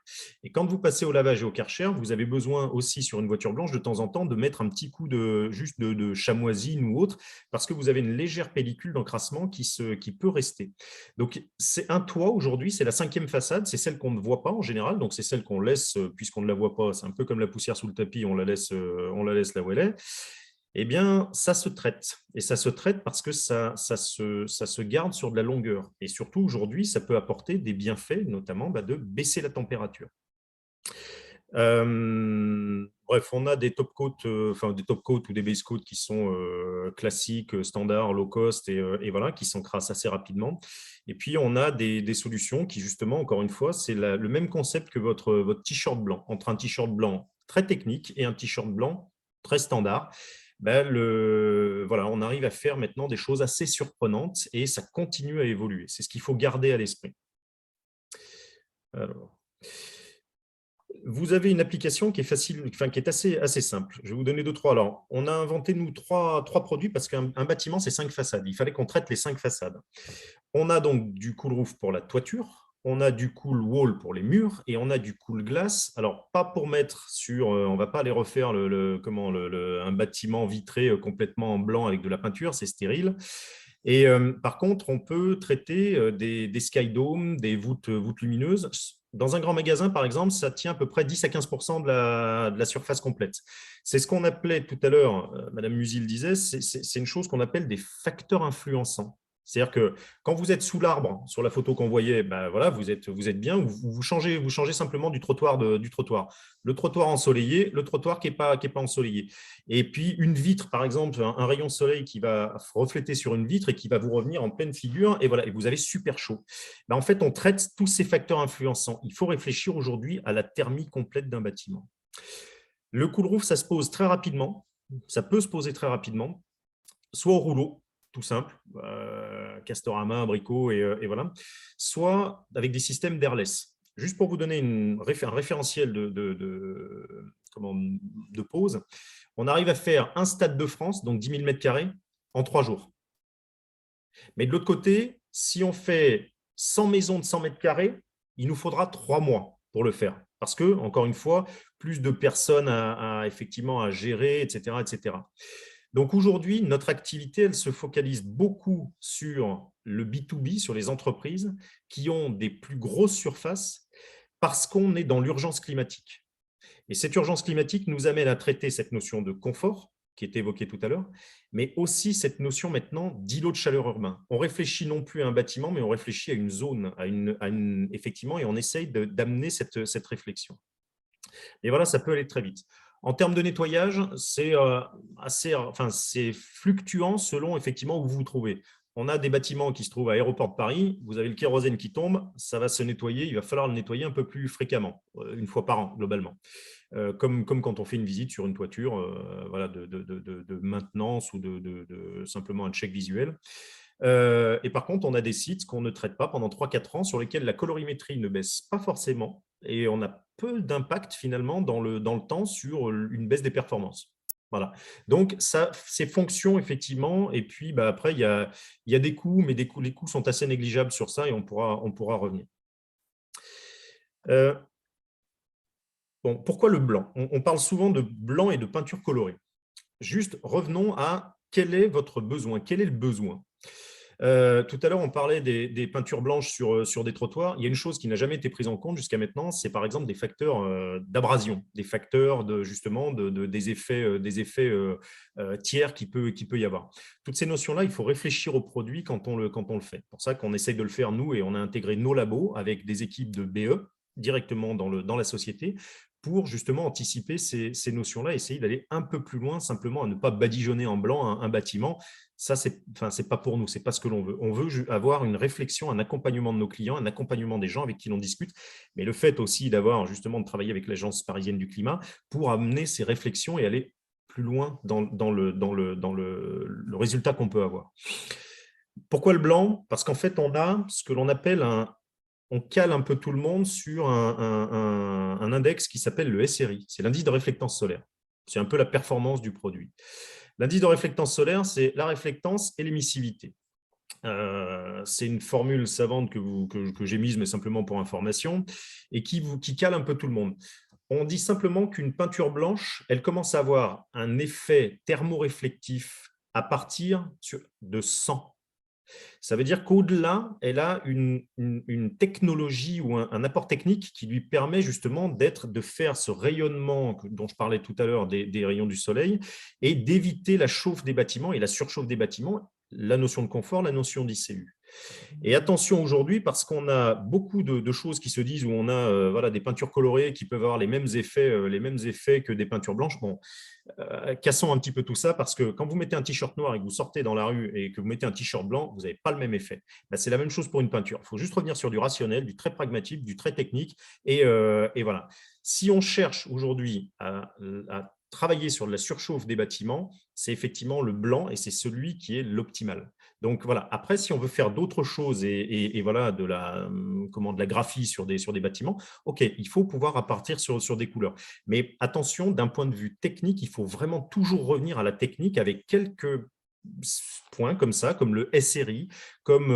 Et quand vous passez au lavage et au Karcher, vous avez besoin aussi sur une voiture blanche de temps en temps de mettre un petit coup de chamoisine ou autre parce que vous avez une légère pellicule d'encrassement qui peut rester. Donc, c'est un toit aujourd'hui, c'est la 5e façade, c'est celle qu'on ne voit pas en général, donc c'est celle qu'on laisse, puisqu'on ne la voit pas, c'est un peu comme la poussière sous le tapis, on la laisse là où elle est. Eh bien, ça se traite. Et ça se traite parce que ça se garde sur de la longueur. Et surtout, aujourd'hui, ça peut apporter des bienfaits, notamment de baisser la température. Bref, on a des top coats, des top coats ou des base coats qui sont classiques, standards, low cost et voilà, qui s'encrassent assez rapidement. Et puis, on a des solutions qui, justement, encore une fois, c'est le même concept que votre t-shirt blanc. Entre un t-shirt blanc très technique et un t-shirt blanc très standard, ben, voilà, on arrive à faire maintenant des choses assez surprenantes et ça continue à évoluer. C'est ce qu'il faut garder à l'esprit. Alors, vous avez une application qui est facile, enfin, qui est assez simple. Je vais vous donner deux, trois. Alors, on a inventé, nous, trois produits parce qu'un bâtiment, c'est 5 façades. Il fallait qu'on traite les 5 façades. On a donc du cool roof pour la toiture, on a du cool wall pour les murs et on a du cool glass. Alors, pas pour mettre sur, on ne va pas aller refaire un bâtiment vitré complètement en blanc avec de la peinture, c'est stérile. Et par contre, on peut traiter des sky domes, des voûtes lumineuses. Dans un grand magasin, par exemple, ça tient à peu près 10 à 15% de la surface complète. C'est ce qu'on appelait tout à l'heure, Madame Musil disait, c'est une chose qu'on appelle des facteurs influençants. C'est-à-dire que quand vous êtes sous l'arbre, sur la photo qu'on voyait, ben voilà, vous êtes bien, vous changez simplement du trottoir. Le trottoir ensoleillé, le trottoir qui n'est pas ensoleillé. Et puis une vitre, par exemple, un rayon de soleil qui va refléter sur une vitre et qui va vous revenir en pleine figure, et voilà, et vous avez super chaud. Ben, en fait, on traite tous ces facteurs influençants. Il faut réfléchir aujourd'hui à la thermie complète d'un bâtiment. Le cool roof, ça se pose très rapidement. Ça peut se poser très rapidement, soit au rouleau, tout simple, Castorama, Brico, et voilà, soit avec des systèmes d'airless. Juste pour vous donner un référentiel de pose, on arrive à faire un Stade de France, donc 10 000 m² en 3 jours. Mais de l'autre côté, si on fait 100 maisons de 100 m², il nous faudra 3 mois pour le faire. Parce que, encore une fois, plus de personnes effectivement à gérer, etc., etc. Donc aujourd'hui, notre activité, elle se focalise beaucoup sur le B2B, sur les entreprises qui ont des plus grosses surfaces parce qu'on est dans l'urgence climatique. Et cette urgence climatique nous amène à traiter cette notion de confort qui était évoquée tout à l'heure, mais aussi cette notion maintenant d'îlot de chaleur urbain. On réfléchit non plus à un bâtiment, mais on réfléchit à une zone, effectivement, et on essaye d'amener cette réflexion. Et voilà, ça peut aller très vite. En termes de nettoyage, c'est fluctuant selon effectivement où vous vous trouvez. On a des bâtiments qui se trouvent à Aéroport de Paris, vous avez le kérosène qui tombe, ça va se nettoyer, il va falloir le nettoyer un peu plus fréquemment, une fois par an globalement. Comme quand on fait une visite sur une toiture voilà, de maintenance ou simplement un check visuel. Et par contre, on a des sites qu'on ne traite pas pendant 3-4 ans sur lesquels la colorimétrie ne baisse pas forcément et on a peu d'impact finalement dans le temps sur une baisse des performances. Voilà. Donc, ça, c'est fonction effectivement. Et puis, après, il y a des coûts, mais les coûts sont assez négligeables sur ça et on pourra revenir. Bon, pourquoi le blanc ? On parle souvent de blanc et de peinture colorée. Juste, revenons à quel est votre besoin, quel est le besoin ? Tout à l'heure, on parlait des peintures blanches sur des trottoirs. Il y a une chose qui n'a jamais été prise en compte jusqu'à maintenant, c'est par exemple des facteurs d'abrasion, des facteurs des effets tiers qui peut y avoir. Toutes ces notions-là, il faut réfléchir au produit quand on le fait. C'est pour ça qu'on essaye de le faire, nous, et on a intégré nos labos avec des équipes de BE directement dans la société pour justement anticiper ces notions-là, essayer d'aller un peu plus loin, simplement à ne pas badigeonner en blanc un bâtiment. Ça, c'est pas pour nous, c'est pas ce que l'on veut. On veut avoir une réflexion, un accompagnement de nos clients, un accompagnement des gens avec qui l'on discute, mais le fait aussi d'avoir justement de travailler avec l'Agence parisienne du climat pour amener ces réflexions et aller plus loin dans le résultat qu'on peut avoir. Pourquoi le blanc ? Parce qu'en fait, on a ce que l'on appelle on cale un peu tout le monde sur un index qui s'appelle le SRI, c'est l'indice de réflectance solaire. C'est un peu la performance du produit. L'indice de réflectance solaire, c'est la réflectance et l'émissivité. C'est une formule savante que j'ai mise, mais simplement pour information, et qui cale un peu tout le monde. On dit simplement qu'une peinture blanche, elle commence à avoir un effet thermoréflectif à partir de 100. Ça veut dire qu'au-delà, elle a une technologie ou un apport technique qui lui permet justement de faire ce rayonnement dont je parlais tout à l'heure des rayons du soleil et d'éviter la chauffe des bâtiments et la surchauffe des bâtiments, la notion de confort, la notion d'ICU. Et attention aujourd'hui, parce qu'on a beaucoup de choses qui se disent où on a voilà, des peintures colorées qui peuvent avoir les mêmes effets que des peintures blanches. Bon, cassons un petit peu tout ça, parce que quand vous mettez un t-shirt noir et que vous sortez dans la rue et que vous mettez un t-shirt blanc, vous n'avez pas le même effet. Ben, c'est la même chose pour une peinture. Il faut juste revenir sur du rationnel, du très pragmatique, du très technique. Et voilà. Si on cherche aujourd'hui à travailler sur de la surchauffe des bâtiments, c'est effectivement le blanc et c'est celui qui est l'optimal. Donc voilà. Après, si on veut faire d'autres choses et voilà, de la graphie sur des bâtiments, ok, il faut pouvoir repartir sur des couleurs. Mais attention, d'un point de vue technique, il faut vraiment toujours revenir à la technique avec quelques points comme ça, comme le SRI, comme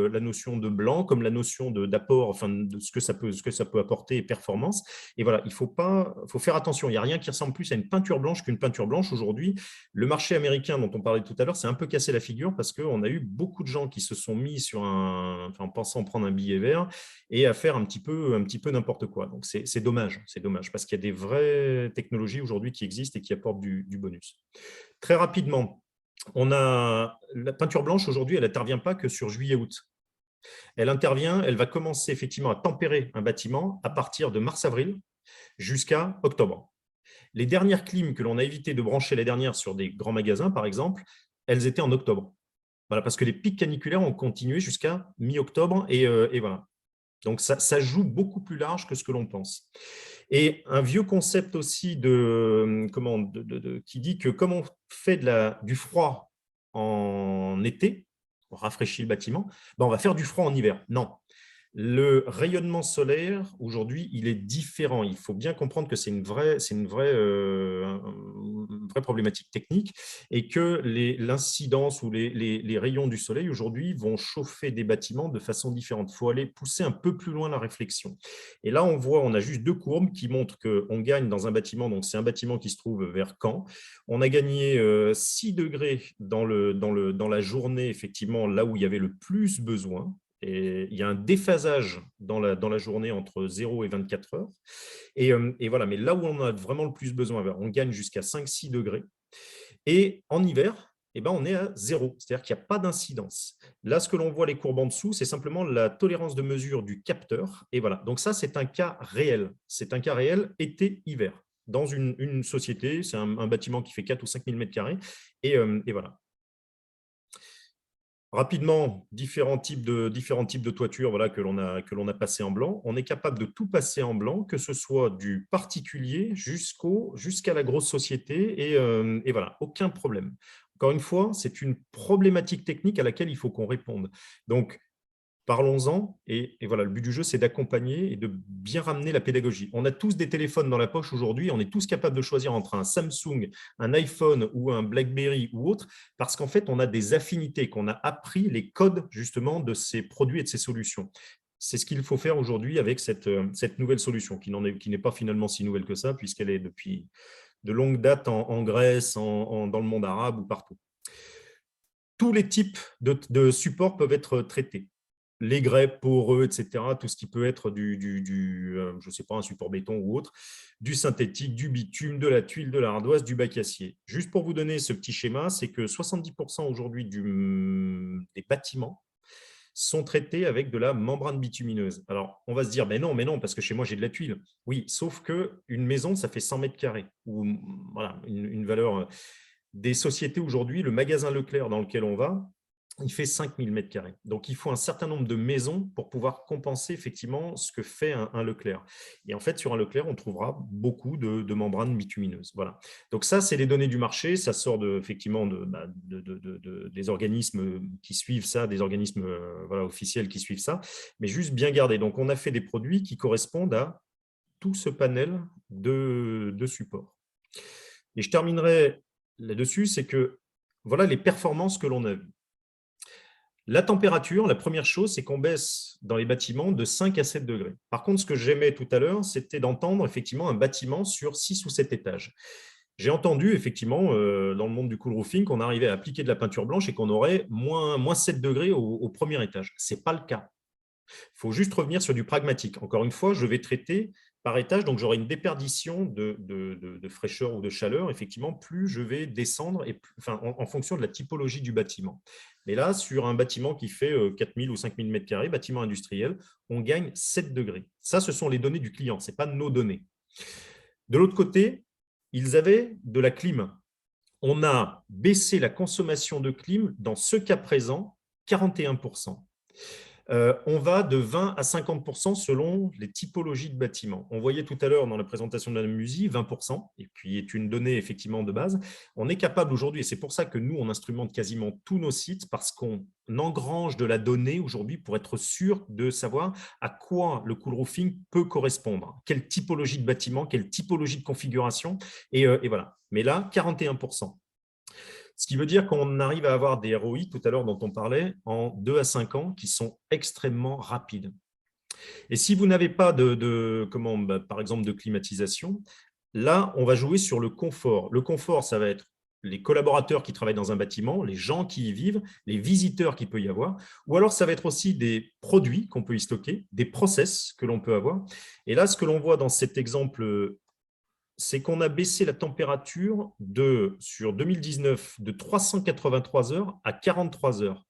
la notion de blanc, comme la notion d'apport, enfin de ce que ça peut apporter et performance. Et voilà, faut faire attention. Il n'y a rien qui ressemble plus à une peinture blanche qu'une peinture blanche aujourd'hui. Le marché américain dont on parlait tout à l'heure, c'est un peu cassé la figure parce qu'on a eu beaucoup de gens qui se sont mis en pensant prendre un billet vert et à faire un petit peu n'importe quoi. Donc c'est dommage parce qu'il y a des vraies technologies aujourd'hui qui existent et qui apportent du bonus. Très rapidement, la peinture blanche aujourd'hui, elle n'intervient pas que sur juillet-août. Elle va commencer effectivement à tempérer un bâtiment à partir de mars-avril jusqu'à octobre. Les dernières clims que l'on a évité de brancher les dernières sur des grands magasins, par exemple, elles étaient en octobre. Voilà, parce que les pics caniculaires ont continué jusqu'à mi-octobre et voilà. Donc, ça joue beaucoup plus large que ce que l'on pense. Et un vieux concept aussi qui dit que comme on fait du froid en été, on rafraîchit le bâtiment, ben on va faire du froid en hiver. Non. Le rayonnement solaire, aujourd'hui, il est différent. Il faut bien comprendre que c'est une vraie problématique technique et que l'incidence ou les rayons du soleil, aujourd'hui, vont chauffer des bâtiments de façon différente. Il faut aller pousser un peu plus loin la réflexion. Et là, on a juste deux courbes qui montrent qu'on gagne dans un bâtiment. Donc, c'est un bâtiment qui se trouve vers Caen. On a gagné 6 degrés dans la journée, effectivement, là où il y avait le plus besoin. Et il y a un déphasage dans la journée entre 0 et 24 heures. Et voilà, mais là où on a vraiment le plus besoin, on gagne jusqu'à 5-6 degrés. Et en hiver, on est à 0, c'est-à-dire qu'il n'y a pas d'incidence. Là, ce que l'on voit, les courbes en dessous, c'est simplement la tolérance de mesure du capteur. Et voilà, donc ça, c'est un cas réel. C'est un cas réel été-hiver. Dans une société, c'est un bâtiment qui fait 4 ou 5 000 m². Et voilà. Rapidement, différents types de toitures voilà, que l'on a passé en blanc. On est capable de tout passer en blanc, que ce soit du particulier jusqu'à la grosse société. Et voilà, aucun problème. Encore une fois, c'est une problématique technique à laquelle il faut qu'on réponde. Donc, parlons-en. Et voilà, le but du jeu, c'est d'accompagner et de bien ramener la pédagogie. On a tous des téléphones dans la poche aujourd'hui. On est tous capables de choisir entre un Samsung, un iPhone ou un BlackBerry ou autre, parce qu'en fait, on a des affinités, qu'on a appris les codes justement de ces produits et de ces solutions. C'est ce qu'il faut faire aujourd'hui avec cette nouvelle solution, qui n'est pas finalement si nouvelle que ça, puisqu'elle est depuis de longue date en Grèce, dans le monde arabe ou partout. Tous les types de supports peuvent être traités. Les grès poreux, etc., tout ce qui peut être je ne sais pas, un support béton ou autre, du synthétique, du bitume, de la tuile, de l'ardoise, du bac acier. Juste pour vous donner ce petit schéma, c'est que 70% aujourd'hui des bâtiments sont traités avec de la membrane bitumineuse. Alors, on va se dire, mais non, parce que chez moi, j'ai de la tuile. Oui, sauf qu'une maison, ça fait 100 m², ou voilà, une valeur. Des sociétés aujourd'hui, le magasin Leclerc dans lequel on va, il fait 5000 m². Donc, il faut un certain nombre de maisons pour pouvoir compenser effectivement ce que fait un Leclerc. Et en fait, sur un Leclerc, on trouvera beaucoup de membranes bitumineuses. Voilà. Donc, ça, c'est les données du marché. Ça sort effectivement des organismes qui suivent ça, des organismes officiels qui suivent ça. Mais juste bien garder. Donc, on a fait des produits qui correspondent à tout ce panel de supports. Et je terminerai là-dessus, c'est que voilà les performances que l'on a vues. La température, la première chose, c'est qu'on baisse dans les bâtiments de 5 à 7 degrés. Par contre, ce que j'aimais tout à l'heure, c'était d'entendre effectivement un bâtiment sur 6 ou 7 étages. J'ai entendu effectivement dans le monde du cool roofing qu'on arrivait à appliquer de la peinture blanche et qu'on aurait moins 7 degrés au premier étage. Ce n'est pas le cas. Il faut juste revenir sur du pragmatique. Encore une fois, je vais traiter par étage, donc j'aurai une déperdition de fraîcheur ou de chaleur, effectivement, plus je vais descendre en fonction de la typologie du bâtiment. Mais là, sur un bâtiment qui fait 4000 ou 5000 mètres carrés, bâtiment industriel, on gagne 7 degrés. Ça, ce sont les données du client, ce n'est pas nos données. De l'autre côté, ils avaient de la clim. On a baissé la consommation de clim dans ce cas présent, 41%. On va de 20 à 50% selon les typologies de bâtiments. On voyait tout à l'heure dans la présentation de Mme Musy, 20%, et puis est une donnée effectivement de base. On est capable aujourd'hui, et c'est pour ça que nous, on instrumente quasiment tous nos sites, parce qu'on engrange de la donnée aujourd'hui pour être sûr de savoir à quoi le cool roofing peut correspondre, quelle typologie de bâtiment, quelle typologie de configuration, et voilà. Mais là, 41%. Ce qui veut dire qu'on arrive à avoir des ROI, tout à l'heure dont on parlait, en 2 à 5 ans, qui sont extrêmement rapides. Et si vous n'avez pas par exemple, de climatisation, là, on va jouer sur le confort. Le confort, ça va être les collaborateurs qui travaillent dans un bâtiment, les gens qui y vivent, les visiteurs qu'il peut y avoir, ou alors ça va être aussi des produits qu'on peut y stocker, des process que l'on peut avoir. Et là, ce que l'on voit dans cet exemple, c'est qu'on a baissé la température sur 2019 de 383 heures à 43 heures.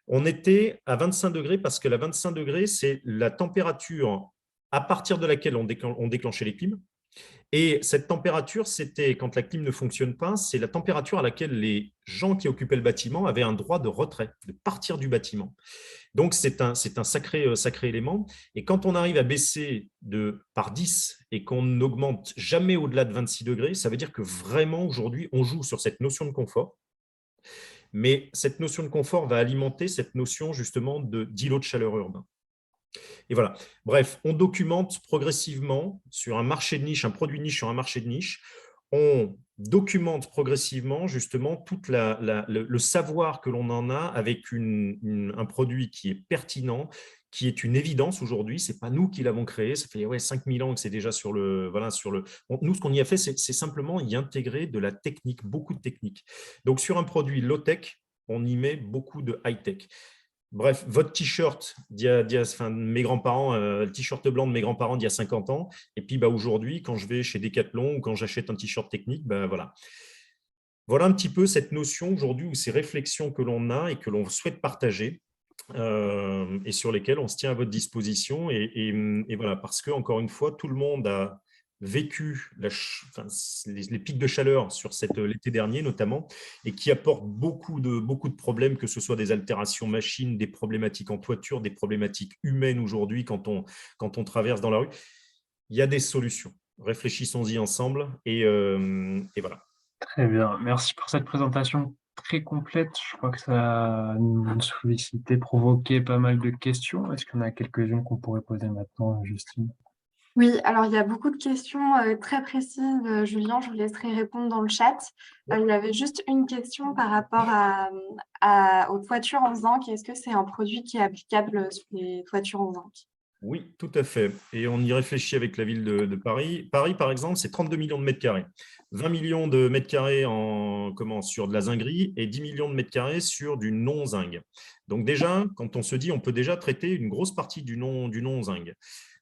On était à 25 degrés parce que la 25 degrés, c'est la température à partir de laquelle on déclenchait les clims. Et cette température, c'était, quand la clim ne fonctionne pas, c'est la température à laquelle les gens qui occupaient le bâtiment avaient un droit de retrait, de partir du bâtiment. Donc, c'est un sacré élément. Et quand on arrive à baisser par 10 et qu'on n'augmente jamais au-delà de 26 degrés, ça veut dire que vraiment, aujourd'hui, on joue sur cette notion de confort. Mais cette notion de confort va alimenter cette notion justement d'îlot de chaleur urbain. Et voilà. Bref, on documente progressivement sur un marché de niche, un produit niche sur un marché de niche. On documente progressivement justement tout le savoir que l'on en a avec un produit qui est pertinent, qui est une évidence aujourd'hui. Ce n'est pas nous qui l'avons créé. Ça fait 5000 ans que c'est déjà sur le… Voilà, nous, ce qu'on y a fait, c'est simplement y intégrer de la technique, beaucoup de technique. Donc, sur un produit low-tech, on y met beaucoup de high-tech. Bref, votre t-shirt mes grands-parents, le t-shirt blanc de mes grands-parents d'il y a 50 ans, et puis aujourd'hui, quand je vais chez Decathlon ou quand j'achète un t-shirt technique, voilà. Voilà un petit peu cette notion aujourd'hui ou ces réflexions que l'on a et que l'on souhaite partager et sur lesquelles on se tient à votre disposition. Et voilà, parce que, encore une fois, tout le monde a vécu les pics de chaleur sur l'été dernier notamment, et qui apportent beaucoup de problèmes, que ce soit des altérations machines, des problématiques en toiture, des problématiques humaines aujourd'hui quand on traverse dans la rue. Il y a des solutions. Réfléchissons-y ensemble et voilà. Très bien, merci pour cette présentation très complète. Je crois que ça a nous sollicité, provoqué pas mal de questions. Est-ce qu'il y en a quelques-unes qu'on pourrait poser maintenant, Justine? Oui, alors il y a beaucoup de questions très précises. Julien, je vous laisserai répondre dans le chat. Il y avait juste une question par rapport aux toitures en zinc. Est-ce que c'est un produit qui est applicable sur les toitures en zinc? Oui, tout à fait. Et on y réfléchit avec la ville de Paris. Paris, par exemple, c'est 32 millions de mètres carrés. 20 millions de mètres carrés sur de la zinguerie et 10 millions de mètres carrés sur du non-zinc. Donc déjà, quand on se dit, on peut déjà traiter une grosse partie du non-zinc.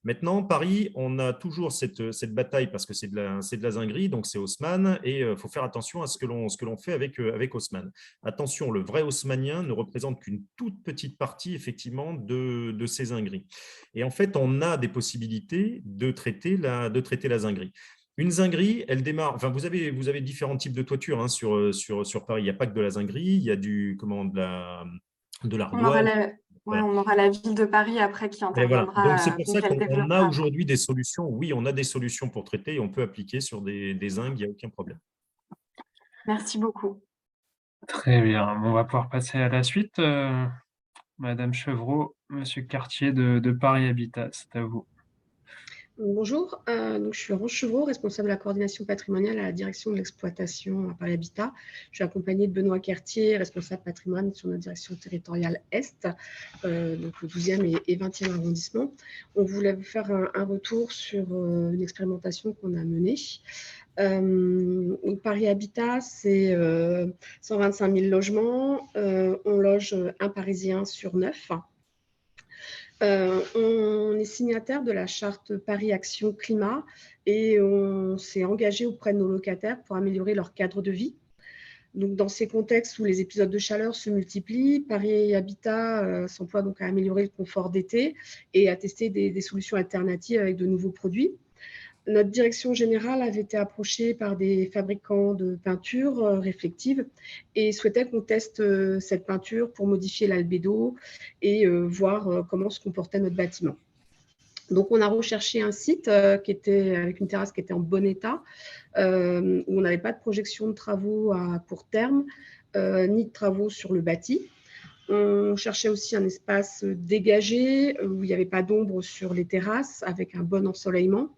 Maintenant, Paris, on a toujours cette bataille parce que c'est de la zinguerie, donc c'est Haussmann, et il faut faire attention à ce que l'on fait avec Haussmann. Attention, le vrai haussmannien ne représente qu'une toute petite partie, effectivement, de ces zingueries. Et en fait, on a des possibilités de traiter la zinguerie. Une zinguerie, elle démarre… Enfin, vous avez différents types de toitures sur Paris. Il n'y a pas que de la zinguerie, il y a de l'ardoise. On aura la ville de Paris après qui Et voilà. Donc, interviendra, c'est pour ça qu'elle qu'on a développera après. aujourd'hui des solutions. Oui, on a des solutions pour traiter et on peut appliquer sur des zincs, il n'y a aucun problème. Merci beaucoup. Très bien, on va pouvoir passer à la suite. Madame Chevreau, Monsieur Cartier de Paris Habitat, c'est à vous. Bonjour, donc je suis Laurence Chevreau, responsable de la coordination patrimoniale à la direction de l'exploitation à Paris Habitat. Je suis accompagnée de Benoît Cartier, responsable patrimoine sur notre direction territoriale Est, donc le 12e et 20e arrondissement. On voulait vous faire un retour sur une expérimentation qu'on a menée. Paris Habitat, c'est 125 000 logements. On loge un Parisien sur 9. On est signataire de la charte Paris Action Climat et on s'est engagé auprès de nos locataires pour améliorer leur cadre de vie. Donc, dans ces contextes où les épisodes de chaleur se multiplient, Paris Habitat s'emploie donc à améliorer le confort d'été et à tester des solutions alternatives avec de nouveaux produits. Notre direction générale avait été approchée par des fabricants de peinture réflectives et souhaitait qu'on teste cette peinture pour modifier l'albédo et voir comment se comportait notre bâtiment. Donc, on a recherché un site qui était avec une terrasse qui était en bon état, où on n'avait pas de projection de travaux à court terme, ni de travaux sur le bâti. On cherchait aussi un espace dégagé, où il n'y avait pas d'ombre sur les terrasses, avec un bon ensoleillement.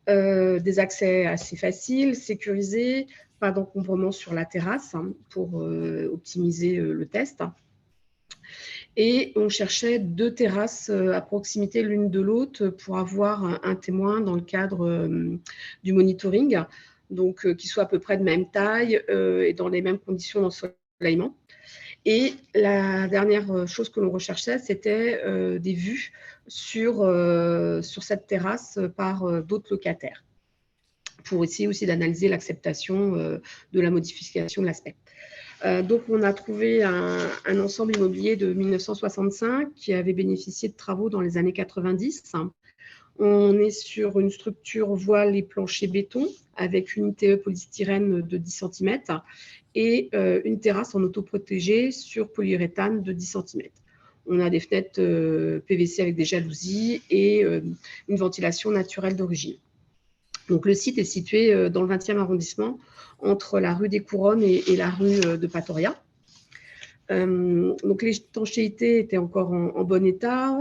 Des accès assez faciles, sécurisés, pas d'encombrement sur la terrasse pour optimiser le test. Et on cherchait 2 terrasses à proximité l'une de l'autre pour avoir un témoin dans le cadre du monitoring, donc qui soit à peu près de même taille et dans les mêmes conditions d'ensoleillement. Et la dernière chose que l'on recherchait, c'était des vues sur cette terrasse par d'autres locataires, pour essayer aussi d'analyser l'acceptation de la modification de l'aspect. Donc, on a trouvé un ensemble immobilier de 1965 qui avait bénéficié de travaux dans les années 90. On est sur une structure voile et plancher béton avec une TE polystyrène de 10 cm et une terrasse en autoprotégé sur polyuréthane de 10 cm. On a des fenêtres PVC avec des jalousies et une ventilation naturelle d'origine. Donc, le site est situé dans le 20e arrondissement, entre la rue des Couronnes et la rue de Patoria. Donc, l'étanchéité était encore en bon état.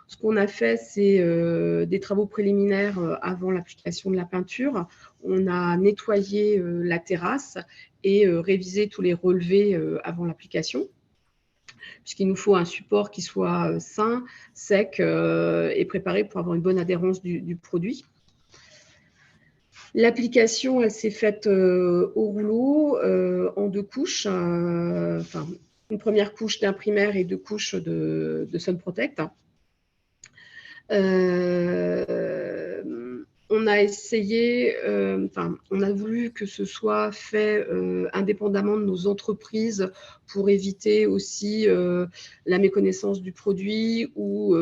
Ce qu'on a fait, c'est des travaux préliminaires avant l'application de la peinture. On a nettoyé la terrasse et révisé tous les relevés avant l'application, puisqu'il nous faut un support qui soit sain, sec et préparé pour avoir une bonne adhérence du produit. L'application, elle s'est faite au rouleau en 2 couches, enfin une première couche d'imprimaire et 2 couches de Sun Protect. On a essayé, on a voulu que ce soit fait indépendamment de nos entreprises pour éviter aussi la méconnaissance du produit ou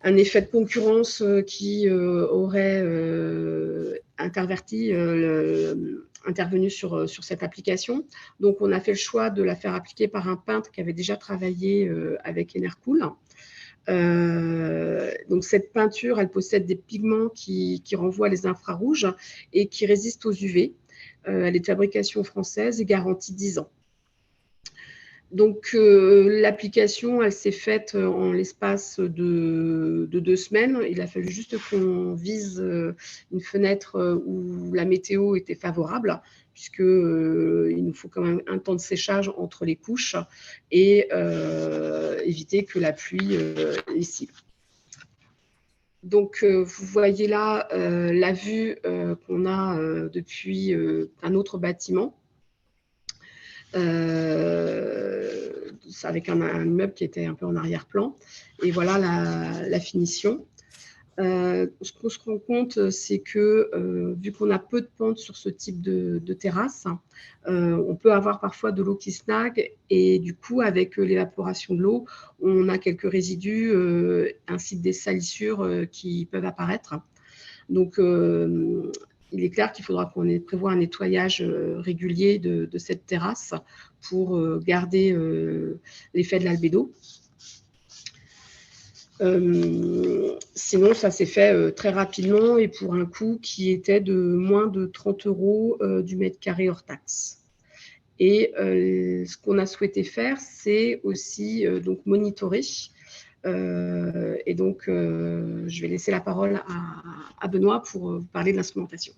un effet de concurrence qui aurait intervenu sur cette application. Donc, on a fait le choix de la faire appliquer par un peintre qui avait déjà travaillé avec Enercool. Donc, cette peinture, elle possède des pigments qui renvoient les infrarouges et qui résistent aux UV. Elle est de fabrication française et garantie 10 ans. Donc, l'application, elle s'est faite en l'espace de 2 semaines. Il a fallu juste qu'on vise une fenêtre où la météo était favorable, puisque il nous faut quand même un temps de séchage entre les couches et éviter que la pluie lessive. Donc, vous voyez là la vue qu'on a depuis un autre bâtiment. Avec un immeuble qui était un peu en arrière-plan. Et voilà la finition. Ce qu'on se rend compte, c'est que vu qu'on a peu de pente sur ce type de terrasse, on peut avoir parfois de l'eau qui snague et du coup, avec l'évaporation de l'eau, on a quelques résidus ainsi que des salissures qui peuvent apparaître. Donc, il est clair qu'il faudra qu'on prévoie un nettoyage régulier de cette terrasse pour garder l'effet de l'albédo. Sinon, ça s'est fait très rapidement et pour un coût qui était de moins de 30 € du mètre carré hors taxe. Et ce qu'on a souhaité faire, c'est aussi donc monitorer. Et donc, je vais laisser la parole à Benoît pour vous parler de l'instrumentation.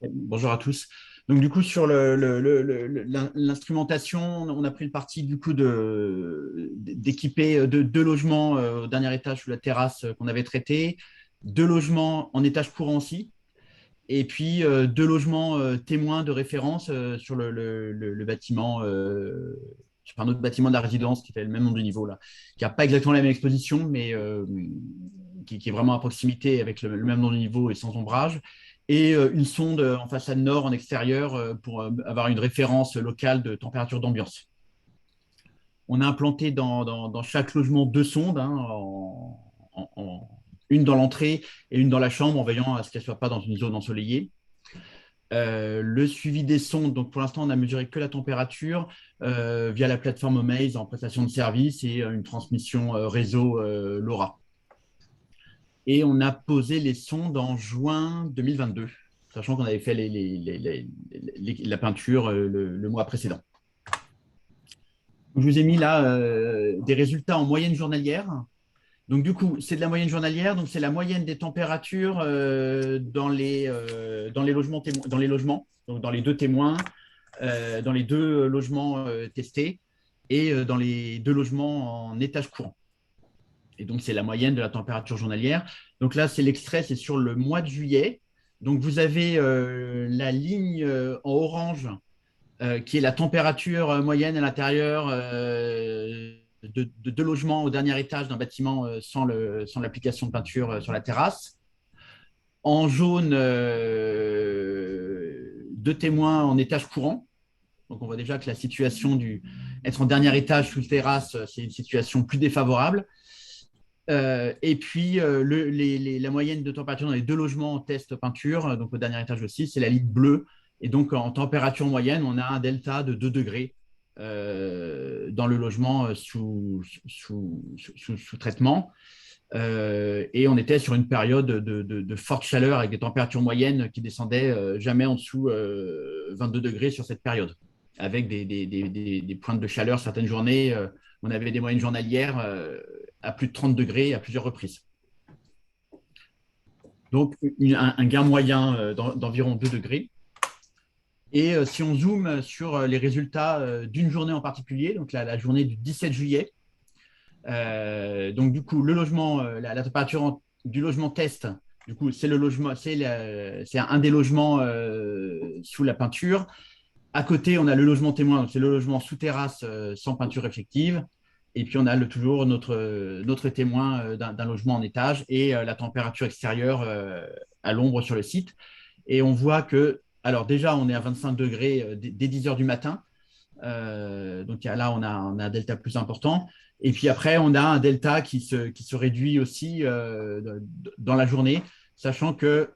Bonjour à tous. Donc, du coup, sur l'instrumentation, on a pris le parti du coup d'équiper 2 logements au dernier étage sous la terrasse qu'on avait traité, 2 logements en étage courant aussi, et puis 2 logements témoins de référence sur le bâtiment sur un autre bâtiment de la résidence qui fait le même nombre de niveaux, là, qui n'a pas exactement la même exposition, mais qui est vraiment à proximité avec le même nombre de niveaux et sans ombrage. Et une sonde en façade nord, en extérieur, pour avoir une référence locale de température d'ambiance. On a implanté dans chaque logement 2 sondes, hein, une dans l'entrée et une dans la chambre, en veillant à ce qu'elle ne soit pas dans une zone ensoleillée. Le suivi des sondes, donc pour l'instant, on n'a mesuré que la température via la plateforme Omaze en prestation de service et une transmission réseau LoRa. Et on a posé les sondes en juin 2022, sachant qu'on avait fait la peinture le mois précédent. Je vous ai mis là des résultats en moyenne journalière. Donc, du coup, c'est de la moyenne journalière. Donc, c'est la moyenne des températures dans les logements, donc dans les 2 témoins, dans les 2 logements testés et dans les 2 logements en étage courant. Et donc, c'est la moyenne de la température journalière. Donc là, c'est l'extrait, c'est sur le mois de juillet. Donc, vous avez la ligne en orange qui est la température moyenne à l'intérieur de 2 logements au dernier étage d'un bâtiment sans l'application de peinture sur la terrasse. En jaune, 2 témoins en étage courant. Donc, on voit déjà que la situation être en dernier étage sous terrasse, c'est une situation plus défavorable. Et puis, la moyenne de température dans les 2 logements en test peinture, donc au dernier étage aussi, c'est la ligne bleue. Et donc, en température moyenne, on a un delta de 2 degrés dans le logement sous traitement. Et on était sur une période de forte chaleur avec des températures moyennes qui descendaient jamais en dessous 22 degrés sur cette période, avec des pointes de chaleur certaines journées. On avait des moyennes journalières à plus de 30 degrés à plusieurs reprises. Donc, un gain moyen d'environ 2 degrés. Et si on zoome sur les résultats d'une journée en particulier, donc la journée du 17 juillet, donc du coup, le logement, la température du logement test, du coup, c'est un des logements sous la peinture. À côté, on a le logement témoin, c'est le logement sous terrasse sans peinture effective. Et puis, on a toujours notre témoin d'un logement en étage et la température extérieure à l'ombre sur le site. Et on voit que, alors déjà, on est à 25 degrés dès 10 heures du matin. Donc là, on a un delta plus important. Et puis après, on a un delta qui se réduit aussi dans la journée, sachant que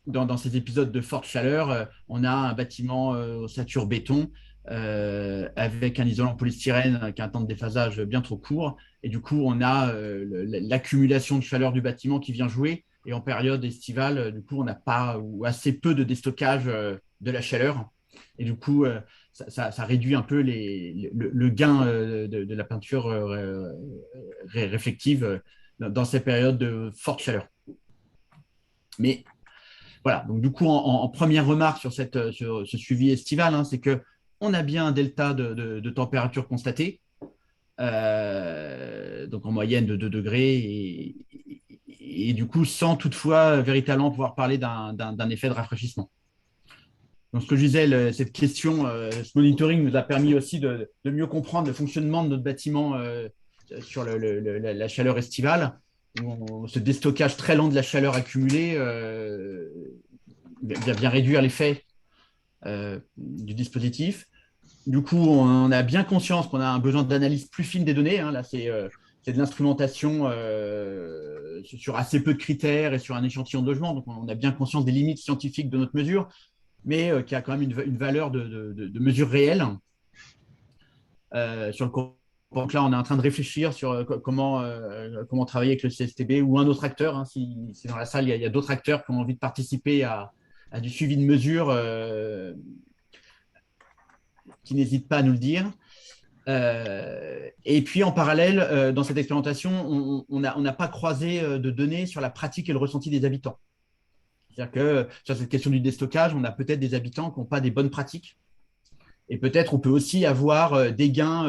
dans ces épisodes de forte chaleur, on a un bâtiment ossature béton avec un isolant polystyrène qui a un temps de déphasage bien trop court. Et du coup, on a l'accumulation de chaleur du bâtiment qui vient jouer. Et en période estivale, du coup, on n'a pas ou assez peu de déstockage de la chaleur. Et du coup, ça réduit un peu le gain de la peinture réflective dans ces périodes de forte chaleur. Mais voilà, donc du coup, en première remarque sur ce suivi estival, hein, c'est qu'on a bien un delta de température constaté, donc en moyenne de 2 degrés, et du coup, sans toutefois véritablement pouvoir parler d'un effet de rafraîchissement. Donc, ce que je disais, cette question, ce monitoring nous a permis aussi de mieux comprendre le fonctionnement de notre bâtiment sur la chaleur estivale. Ce déstockage très lent de la chaleur accumulée vient réduire l'effet du dispositif. Du coup, on a bien conscience qu'on a un besoin d'analyse plus fine des données. Hein. Là, c'est de l'instrumentation sur assez peu de critères et sur un échantillon de logement. Donc, on a bien conscience des limites scientifiques de notre mesure, mais qui a quand même une valeur de mesure réelle. Sur le donc là, on est en train de réfléchir sur comment travailler avec le CSTB ou un autre acteur. Hein, si dans la salle, il y a d'autres acteurs qui ont envie de participer à du suivi de mesure, qui n'hésitent pas à nous le dire. Et puis, en parallèle, dans cette expérimentation, on n'a pas croisé de données sur la pratique et le ressenti des habitants. C'est-à-dire que sur cette question du déstockage, on a peut-être des habitants qui n'ont pas des bonnes pratiques. Et peut-être on peut aussi avoir des gains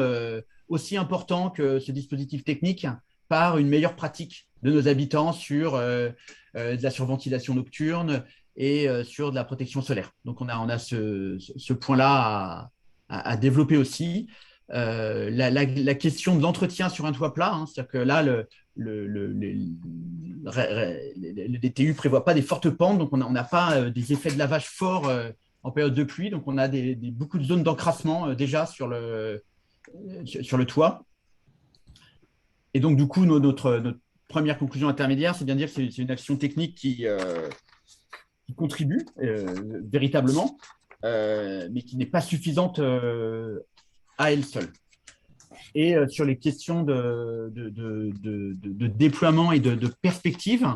aussi importants que ce dispositif technique par une meilleure pratique de nos habitants sur de la surventilation nocturne et sur de la protection solaire. Donc, on a ce point-là à développer aussi. la question de l'entretien sur un toit plat, hein, c'est-à-dire que là, le DTU ne prévoit pas des fortes pentes, donc on n'a pas des effets de lavage forts en période de pluie, donc on a beaucoup de zones d'encrassement déjà sur le toit. Et donc, du coup, notre première conclusion intermédiaire, c'est bien de dire que c'est une action technique qui contribue véritablement, mais qui n'est pas suffisante à elle seule. Et sur les questions de déploiement et de perspective,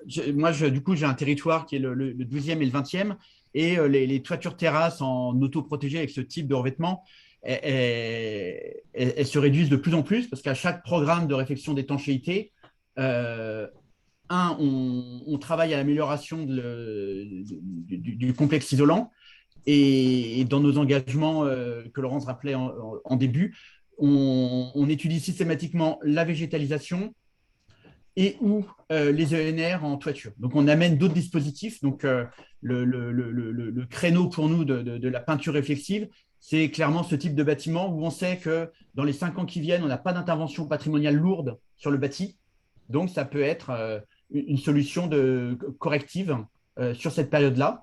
du coup, j'ai un territoire qui est le 12e et le 20e, et les toitures terrasses en autoprotégé avec ce type de revêtement, elles se réduisent de plus en plus parce qu'à chaque programme de réfection d'étanchéité, on travaille à l'amélioration du complexe isolant. Et dans nos engagements que Laurence rappelait en début, on étudie systématiquement la végétalisation et ou les ENR en toiture. Donc, on amène d'autres dispositifs. Donc, le créneau pour nous de la peinture réflexive, c'est clairement ce type de bâtiment où on sait que dans les 5 ans qui viennent, on n'a pas d'intervention patrimoniale lourde sur le bâti. Donc, ça peut être une solution corrective sur cette période-là.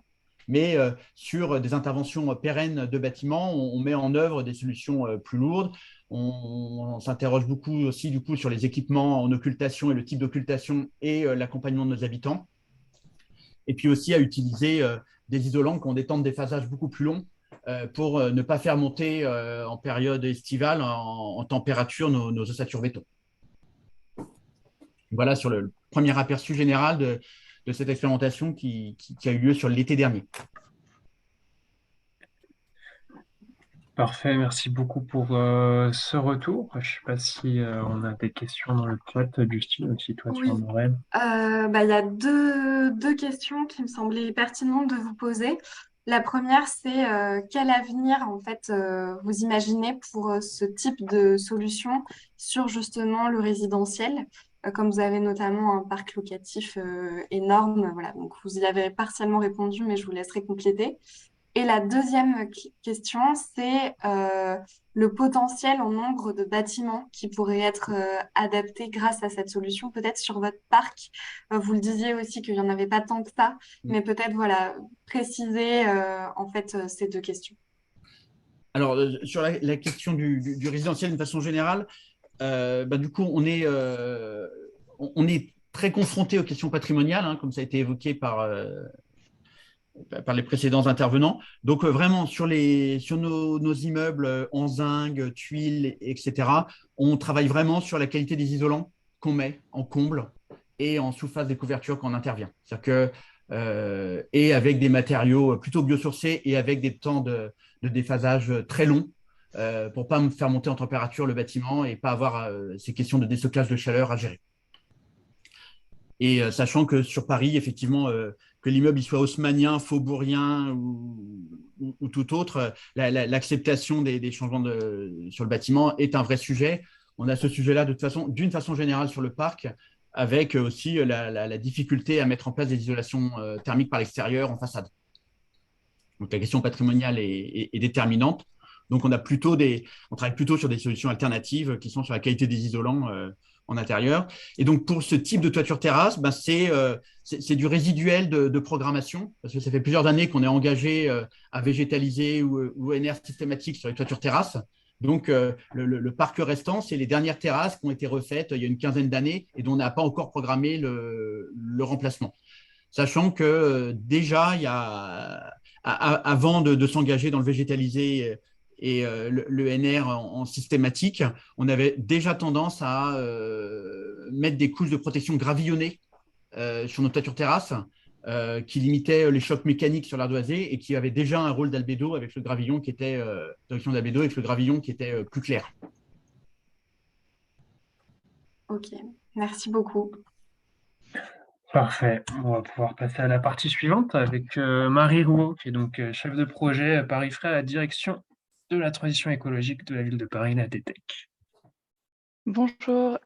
Mais sur des interventions pérennes de bâtiments, on met en œuvre des solutions plus lourdes. On s'interroge beaucoup aussi du coup sur les équipements en occultation et le type d'occultation et l'accompagnement de nos habitants. Et puis aussi à utiliser des isolants qui ont des temps de déphasage beaucoup plus longs pour ne pas faire monter en période estivale en température nos ossatures béton. Voilà sur le premier aperçu général de cette expérimentation qui a eu lieu sur l'été dernier. Parfait, merci beaucoup pour ce retour. Je ne sais pas si on a des questions dans le chat, Justine, si toi tu Oui, en aurais. il y a deux questions qui me semblaient pertinentes de vous poser. La première, c'est quel avenir en fait vous imaginez pour ce type de solution sur justement le résidentiel, comme vous avez notamment un parc locatif énorme, voilà, donc vous y avez partiellement répondu, mais je vous laisserai compléter. Et la deuxième question, c'est le potentiel en nombre de bâtiments qui pourraient être adaptés grâce à cette solution, peut-être sur votre parc. Vous le disiez aussi qu'il n'y en avait pas tant que ça, mais peut-être voilà, préciser en fait ces deux questions. Alors, sur la question du résidentiel d'une façon générale, du coup, on est très confronté aux questions patrimoniales, hein, comme ça a été évoqué par les précédents intervenants. Donc, vraiment, sur nos immeubles en zinc, tuiles, etc., on travaille vraiment sur la qualité des isolants qu'on met en comble et en sous-face des couvertures quand on intervient. C'est-à-dire que, et avec des matériaux plutôt biosourcés et avec des temps de déphasage très longs pour ne pas faire monter en température le bâtiment et pas avoir ces questions de déstockage de chaleur à gérer. Et sachant que sur Paris, effectivement, que l'immeuble il soit haussmannien, faubourien ou tout autre, l'acceptation des changements sur le bâtiment est un vrai sujet. On a ce sujet-là d'une façon générale sur le parc, avec aussi la difficulté à mettre en place des isolations thermiques par l'extérieur en façade. Donc la question patrimoniale est déterminante. Donc on travaille plutôt sur des solutions alternatives qui sont sur la qualité des isolants en intérieur. Et donc, pour ce type de toiture terrasse, c'est du résiduel de programmation, parce que ça fait plusieurs années qu'on est engagé à végétaliser ou NR systématique sur les toitures terrasses. Donc, le parc restant, c'est les dernières terrasses qui ont été refaites il y a une quinzaine d'années et dont on n'a pas encore programmé le remplacement. Sachant que déjà, avant de s'engager dans le végétalisé et le NR en systématique, on avait déjà tendance à mettre des couches de protection gravillonnées sur nos toitures terrasses qui limitaient les chocs mécaniques sur l'ardoisé et qui avaient déjà un rôle d'albédo avec le gravillon qui était plus clair. Ok, merci beaucoup. Parfait. On va pouvoir passer à la partie suivante avec Marie Rouault, qui est donc chef de projet Paris Frais à la direction de la transition écologique de la ville de Paris, la DTEC. Bonjour,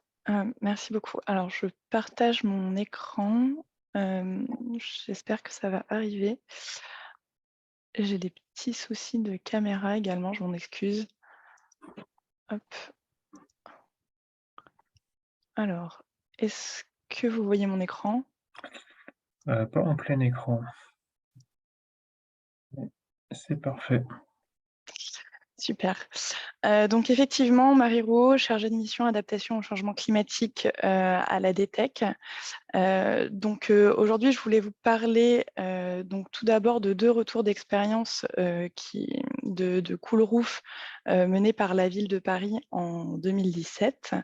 merci beaucoup. Alors, je partage mon écran. J'espère que ça va arriver. J'ai des petits soucis de caméra également, je m'en excuse. Hop. Alors, est-ce que vous voyez mon écran? Pas en plein écran. C'est parfait. Super. Donc effectivement, Marie Rouault, chargée de mission adaptation au changement climatique à la DTEC. Aujourd'hui, je voulais vous parler donc tout d'abord de 2 retours d'expérience de Cool Roof menés par la ville de Paris en 2017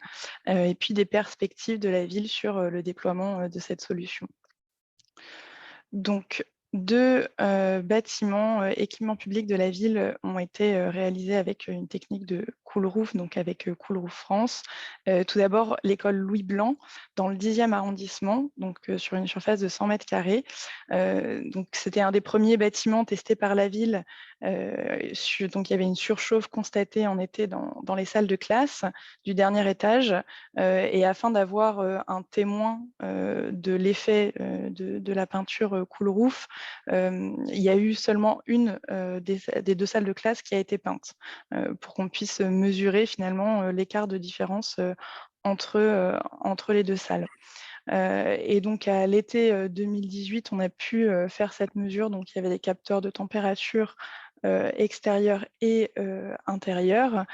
et puis des perspectives de la ville sur le déploiement de cette solution. Donc, 2 bâtiments, équipements publics de la ville ont été réalisés avec une technique de Cool Roof, donc avec Cool Roof France. Tout d'abord, l'école Louis Blanc, dans le 10e arrondissement, donc sur une surface de 100 mètres carrés. Donc, c'était un des premiers bâtiments testés par la ville. Donc, il y avait une surchauffe constatée en été dans les salles de classe du dernier étage. Et afin d'avoir un témoin de l'effet de la peinture Cool Roof, il y a eu seulement une des 2 salles de classe qui a été peinte pour qu'on puisse mesurer finalement l'écart de différence entre les 2 salles. Et donc à l'été 2018, on a pu faire cette mesure. Donc il y avait des capteurs de température extérieur et intérieur,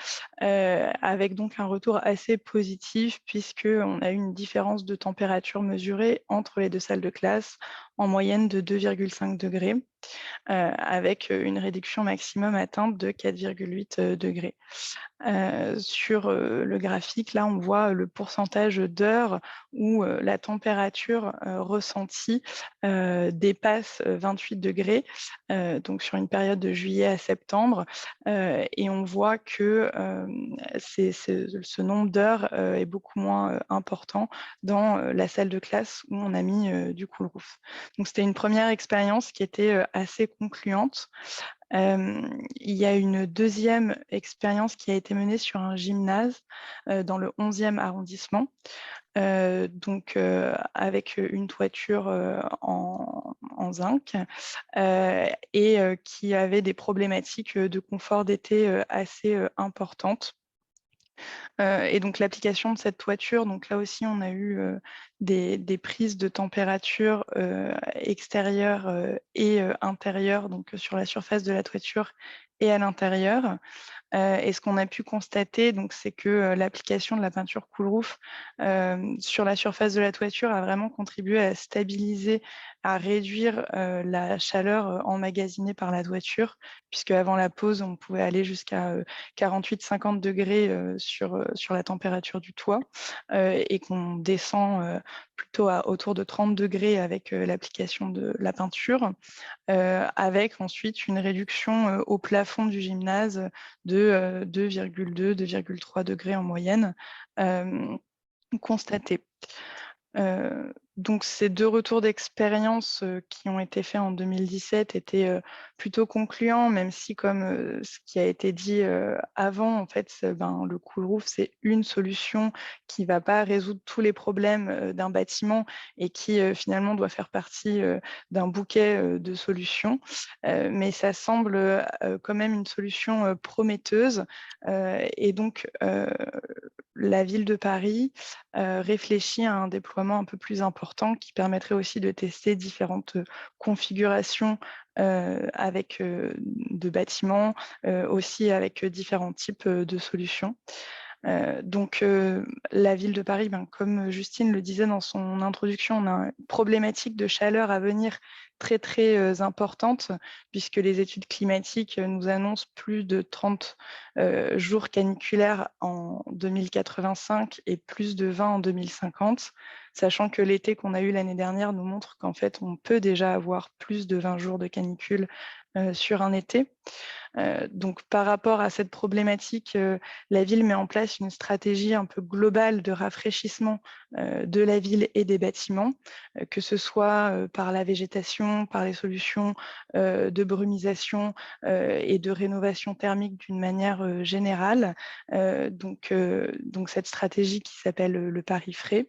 avec donc un retour assez positif puisqu'on a eu une différence de température mesurée entre les 2 salles de classe en moyenne de 2,5 degrés, avec une réduction maximum atteinte de 4,8 degrés. Sur le graphique, là, on voit le pourcentage d'heures où la température ressentie dépasse 28 degrés, donc sur une période de juillet à septembre. Et on voit que ce nombre d'heures est beaucoup moins important dans la salle de classe où on a mis du Cool Roof. Donc, c'était une première expérience qui était assez concluante. Il y a une 2e expérience qui a été menée sur un gymnase dans le 11e arrondissement, avec une toiture en zinc et qui avait des problématiques de confort d'été assez importantes. Et donc l'application de cette toiture, donc là aussi on a eu des prises de température extérieure et intérieure, donc sur la surface de la toiture et à l'intérieur. Et ce qu'on a pu constater, donc, c'est que l'application de la peinture Cool Roof sur la surface de la toiture a vraiment contribué à stabiliser, à réduire la chaleur emmagasinée par la toiture, puisque avant la pose, on pouvait aller jusqu'à 48-50 degrés sur la température du toit et qu'on descend plutôt à autour de 30 degrés avec l'application de la peinture, avec ensuite une réduction au plafond du gymnase de 2,2-2,3 degrés en moyenne constatés. Donc ces 2 retours d'expérience qui ont été faits en 2017 étaient plutôt concluants, même si comme ce qui a été dit avant, en fait, le Cool Roof, c'est une solution qui ne va pas résoudre tous les problèmes d'un bâtiment et qui finalement doit faire partie d'un bouquet de solutions. Mais ça semble quand même une solution prometteuse. Et donc la ville de Paris réfléchit à un déploiement un peu plus important qui permettrait aussi de tester différentes configurations avec de bâtiments, aussi avec différents types de solutions. La ville de Paris, comme Justine le disait dans son introduction, on a une problématique de chaleur à venir très très importante, puisque les études climatiques nous annoncent plus de 30 jours caniculaires en 2085 et plus de 20 en 2050, sachant que l'été qu'on a eu l'année dernière nous montre qu'en fait on peut déjà avoir plus de 20 jours de canicule sur un été. Donc, par rapport à cette problématique, la ville met en place une stratégie un peu globale de rafraîchissement de la ville et des bâtiments, que ce soit par la végétation, par les solutions de brumisation et de rénovation thermique d'une manière générale. Donc, cette stratégie qui s'appelle le Paris Frais.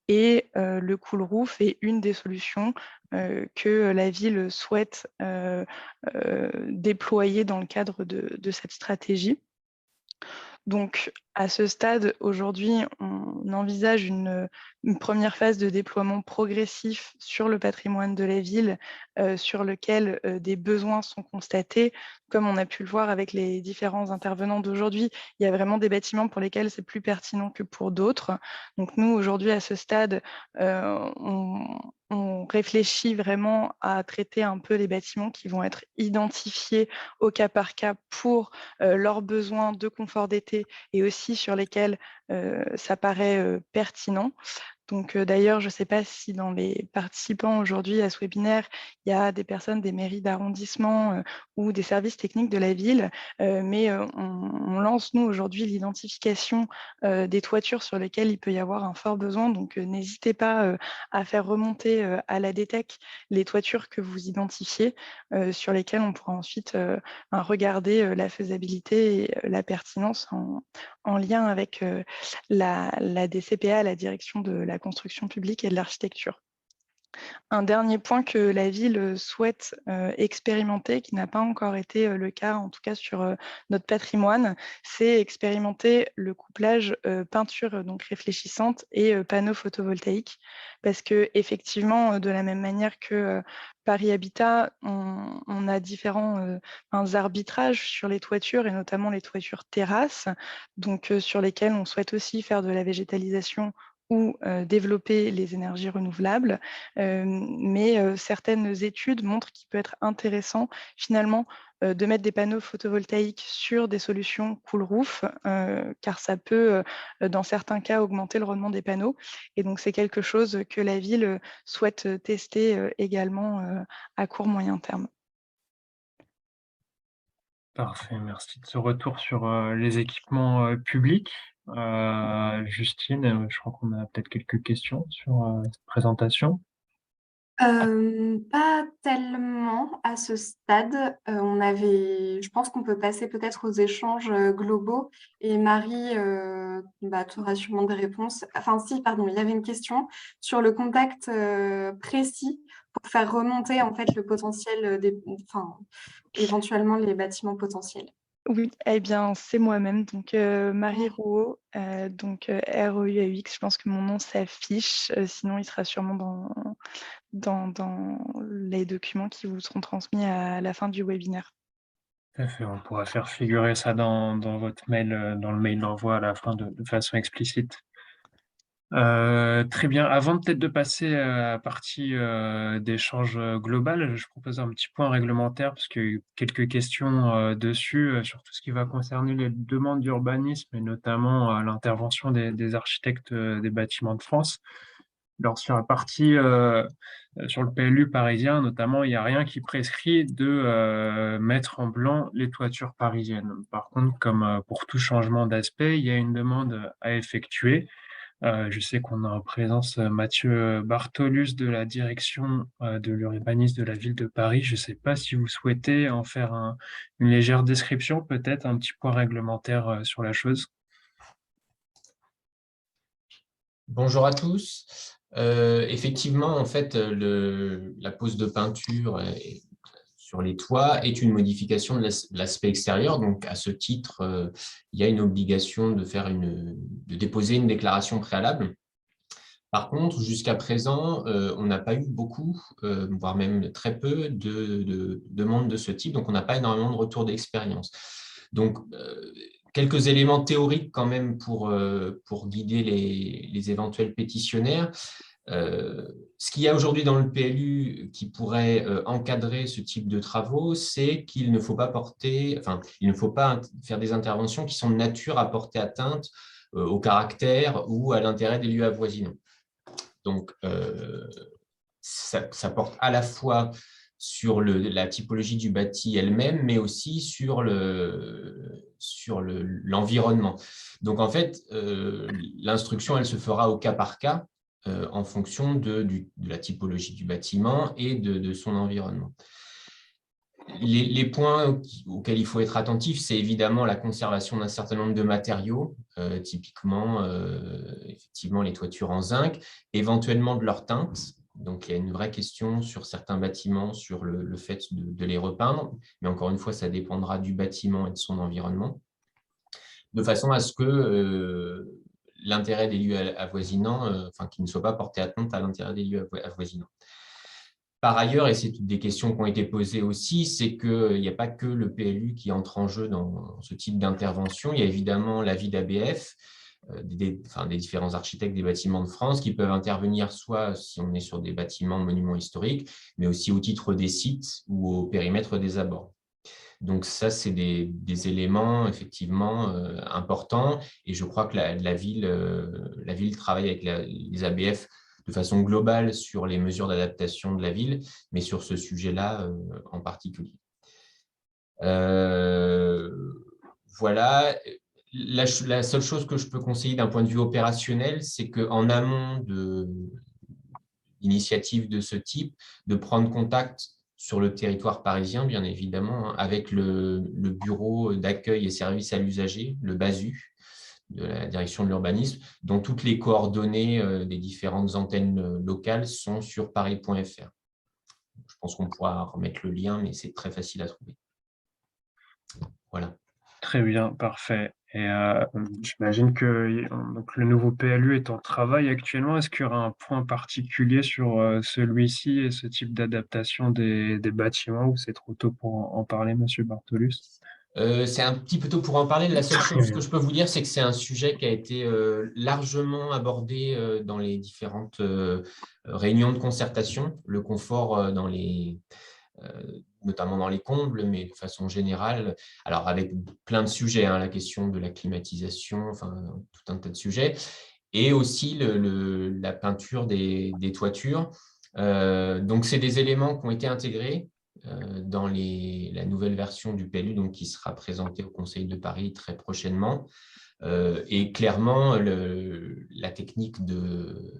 Et le cool roof est une des solutions que la ville souhaite déployer dans le cadre de cette stratégie. Donc, à ce stade, aujourd'hui, on envisage une première phase de déploiement progressif sur le patrimoine de la ville, sur lequel des besoins sont constatés. Comme on a pu le voir avec les différents intervenants d'aujourd'hui, il y a vraiment des bâtiments pour lesquels c'est plus pertinent que pour d'autres. Donc nous, aujourd'hui, à ce stade, on réfléchit vraiment à traiter un peu les bâtiments qui vont être identifiés au cas par cas pour leurs besoins de confort d'été et aussi sur lesquels ça paraît pertinent. Donc d'ailleurs, je ne sais pas si dans les participants aujourd'hui à ce webinaire, il y a des personnes des mairies d'arrondissement ou des services techniques de la ville, mais on lance nous aujourd'hui l'identification des toitures sur lesquelles il peut y avoir un fort besoin. Donc n'hésitez pas à faire remonter à la DTEC les toitures que vous identifiez, sur lesquelles on pourra ensuite regarder la faisabilité et la pertinence en lien avec la DCPA, la direction de la construction publique et de l'architecture. Un dernier point que la ville souhaite expérimenter, qui n'a pas encore été le cas, en tout cas sur notre patrimoine, c'est expérimenter le couplage peinture donc réfléchissante et panneaux photovoltaïques. Parce que effectivement, de la même manière que Paris Habitat, on a différents arbitrages sur les toitures et notamment les toitures terrasses, donc sur lesquelles on souhaite aussi faire de la végétalisation ou développer les énergies renouvelables. Mais certaines études montrent qu'il peut être intéressant finalement de mettre des panneaux photovoltaïques sur des solutions cool roof, car ça peut, dans certains cas, augmenter le rendement des panneaux. Et donc, c'est quelque chose que la ville souhaite tester également à court moyen terme. Parfait, merci de ce retour sur les équipements publics. Justine, je crois qu'on a peut-être quelques questions sur cette présentation. Pas tellement à ce stade. Je pense qu'on peut passer peut-être aux échanges globaux. Et Marie, tu auras sûrement des réponses. Enfin, si, pardon, il y avait une question sur le contact précis pour faire remonter en fait le potentiel éventuellement les bâtiments potentiels. Oui, eh bien, c'est moi-même, donc Marie Rouault, donc ROUAUX. Je pense que mon nom s'affiche, sinon il sera sûrement dans les documents qui vous seront transmis à la fin du webinaire. Tout à fait, on pourra faire figurer ça dans votre mail, dans le mail d'envoi à la fin de façon explicite. Très bien. Avant peut-être de passer à la partie d'échange global, je propose un petit point réglementaire parce qu'il y a eu quelques questions dessus, sur tout ce qui va concerner les demandes d'urbanisme et notamment l'intervention des architectes des bâtiments de France. Alors sur la partie sur le PLU parisien notamment, il n'y a rien qui prescrit de mettre en blanc les toitures parisiennes. Par contre, comme pour tout changement d'aspect, il y a une demande à effectuer. Je sais qu'on a en présence Mathieu Bartolus de la direction de l'urbanisme de la ville de Paris. Je ne sais pas si vous souhaitez en faire une légère description, peut-être un petit point réglementaire sur la chose. Bonjour à tous. Effectivement, en fait, la pose de peinture sur les toits est une modification de l'aspect extérieur. Donc, à ce titre, il y a une obligation de déposer une déclaration préalable. Par contre, jusqu'à présent, on n'a pas eu beaucoup, voire même très peu, de demandes de ce type. Donc, on n'a pas énormément de retours d'expérience. Donc, quelques éléments théoriques quand même pour guider les éventuels pétitionnaires. Ce qu'il y a aujourd'hui dans le PLU qui pourrait encadrer ce type de travaux, c'est qu'il ne faut pas faire des interventions qui sont de nature à porter atteinte au caractère ou à l'intérêt des lieux avoisinants. Donc, ça porte à la fois sur la typologie du bâti elle-même, mais aussi sur l'environnement. Donc, en fait, l'instruction, elle se fera au cas par cas, en fonction de la typologie du bâtiment et de son environnement. Les points auxquels il faut être attentif, c'est évidemment la conservation d'un certain nombre de matériaux, typiquement effectivement les toitures en zinc, éventuellement de leur teinte. Donc, il y a une vraie question sur certains bâtiments sur le fait de les repeindre, mais encore une fois, ça dépendra du bâtiment et de son environnement, de façon à ce que l'intérêt des lieux avoisinants, qu'il ne soit pas porté atteinte à l'intérêt des lieux avoisinants. Par ailleurs, et c'est des questions qui ont été posées aussi, c'est qu'il n'y a pas que le PLU qui entre en jeu dans ce type d'intervention. Il y a évidemment l'avis d'ABF, des différents architectes des bâtiments de France qui peuvent intervenir soit si on est sur des bâtiments monuments historiques, mais aussi au titre des sites ou au périmètre des abords. Donc ça, c'est des éléments effectivement importants, et je crois que la ville travaille avec les ABF de façon globale sur les mesures d'adaptation de la ville, mais sur ce sujet-là en particulier. Voilà. La seule chose que je peux conseiller d'un point de vue opérationnel, c'est qu'en amont d'initiatives de ce type, de prendre contact sur le territoire parisien, bien évidemment, avec le bureau d'accueil et services à l'usager, le BASU, de la direction de l'urbanisme, dont toutes les coordonnées des différentes antennes locales sont sur paris.fr. Je pense qu'on pourra remettre le lien, mais c'est très facile à trouver. Voilà. Très bien, parfait. Et j'imagine que donc, le nouveau PLU est en travail actuellement. Est-ce qu'il y aura un point particulier sur celui-ci et ce type d'adaptation des bâtiments, ou c'est trop tôt pour en parler, Monsieur Bartolus? C'est un petit peu tôt pour en parler. La seule chose que je peux vous dire, c'est que c'est un sujet qui a été largement abordé dans les différentes réunions de concertation. Le confort notamment dans les combles, mais de façon générale, alors avec plein de sujets, la question de la climatisation, tout un tas de sujets, et aussi la peinture des toitures. Donc, c'est des éléments qui ont été intégrés dans la nouvelle version du PLU, donc, qui sera présentée au Conseil de Paris très prochainement. Et clairement, la technique de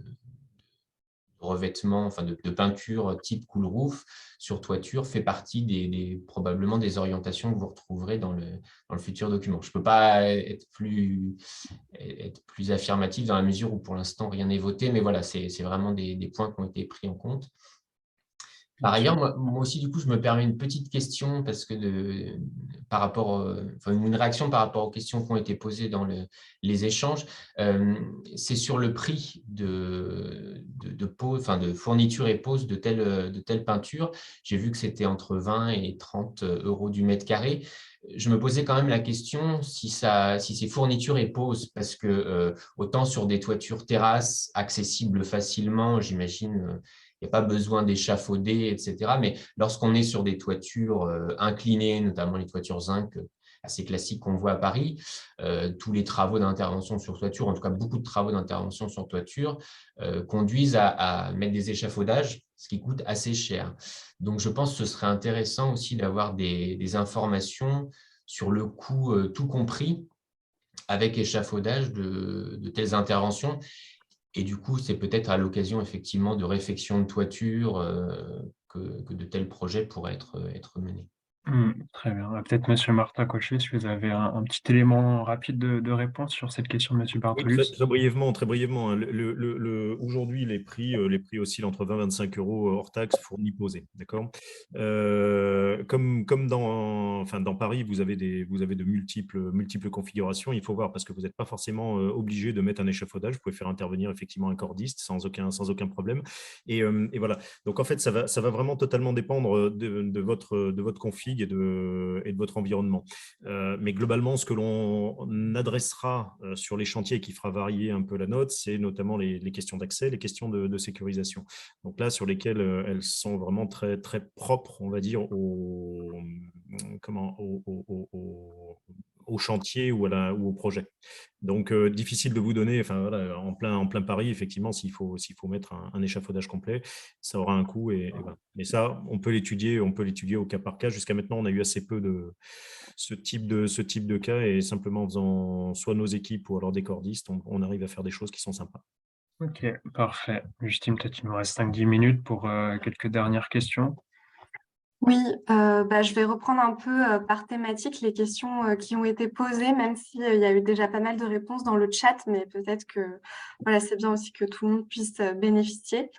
revêtement, de peinture type cool roof sur toiture fait partie probablement des orientations que vous retrouverez dans le futur document. Je ne peux pas être plus affirmatif dans la mesure où pour l'instant rien n'est voté, mais voilà, c'est vraiment des points qui ont été pris en compte. Par ailleurs, moi aussi, du coup, je me permets une petite question parce que une réaction par rapport aux questions qui ont été posées dans les échanges. C'est sur le prix de fourniture et pose de telle peinture. J'ai vu que c'était entre 20 et 30 € du mètre carré. Je me posais quand même la question si c'est fourniture et pose, parce que autant sur des toitures terrasses accessibles facilement, j'imagine, il n'y a pas besoin d'échafauder, etc. Mais lorsqu'on est sur des toitures inclinées, notamment les toitures zinc assez classiques qu'on voit à Paris, tous les travaux d'intervention sur toiture, en tout cas beaucoup de travaux d'intervention sur toiture, conduisent à mettre des échafaudages, ce qui coûte assez cher. Donc, je pense que ce serait intéressant aussi d'avoir des informations sur le coût tout compris avec échafaudage de telles interventions. Et du coup, c'est peut-être à l'occasion effectivement de réfection de toiture que de tels projets pourraient être menés. Très bien. Peut-être Monsieur Martin Cochet, si vous avez un petit élément rapide de réponse sur cette question de Monsieur Oui, Bartolus. très brièvement. Aujourd'hui, les prix oscillent entre 20 et 25 € hors taxe fournis posés. D'accord. Comme dans Paris, vous avez de multiples configurations. Il faut voir, parce que vous n'êtes pas forcément obligé de mettre un échafaudage. Vous pouvez faire intervenir effectivement un cordiste sans aucun problème. Et voilà. Donc en fait, ça va vraiment totalement dépendre de votre config et de votre environnement. Mais globalement, ce que l'on adressera sur les chantiers qui fera varier un peu la note, c'est notamment les questions d'accès, les questions de sécurisation. Donc là, sur lesquelles elles sont vraiment très, très propres, on va dire, au chantier ou au projet. Donc, difficile de vous donner, voilà, en plein Paris, effectivement, s'il faut mettre un échafaudage complet, ça aura un coût. Et voilà. Mais ça, on peut l'étudier au cas par cas. Jusqu'à maintenant, on a eu assez peu de ce type de cas, et simplement en faisant soit nos équipes ou alors des cordistes, on arrive à faire des choses qui sont sympas. Ok, parfait. Justine, peut-être il nous reste 5-10 minutes pour quelques dernières questions. Oui, je vais reprendre un peu par thématique les questions qui ont été posées, même s'il y a eu déjà pas mal de réponses dans le chat, mais peut-être que voilà, c'est bien aussi que tout le monde puisse bénéficier.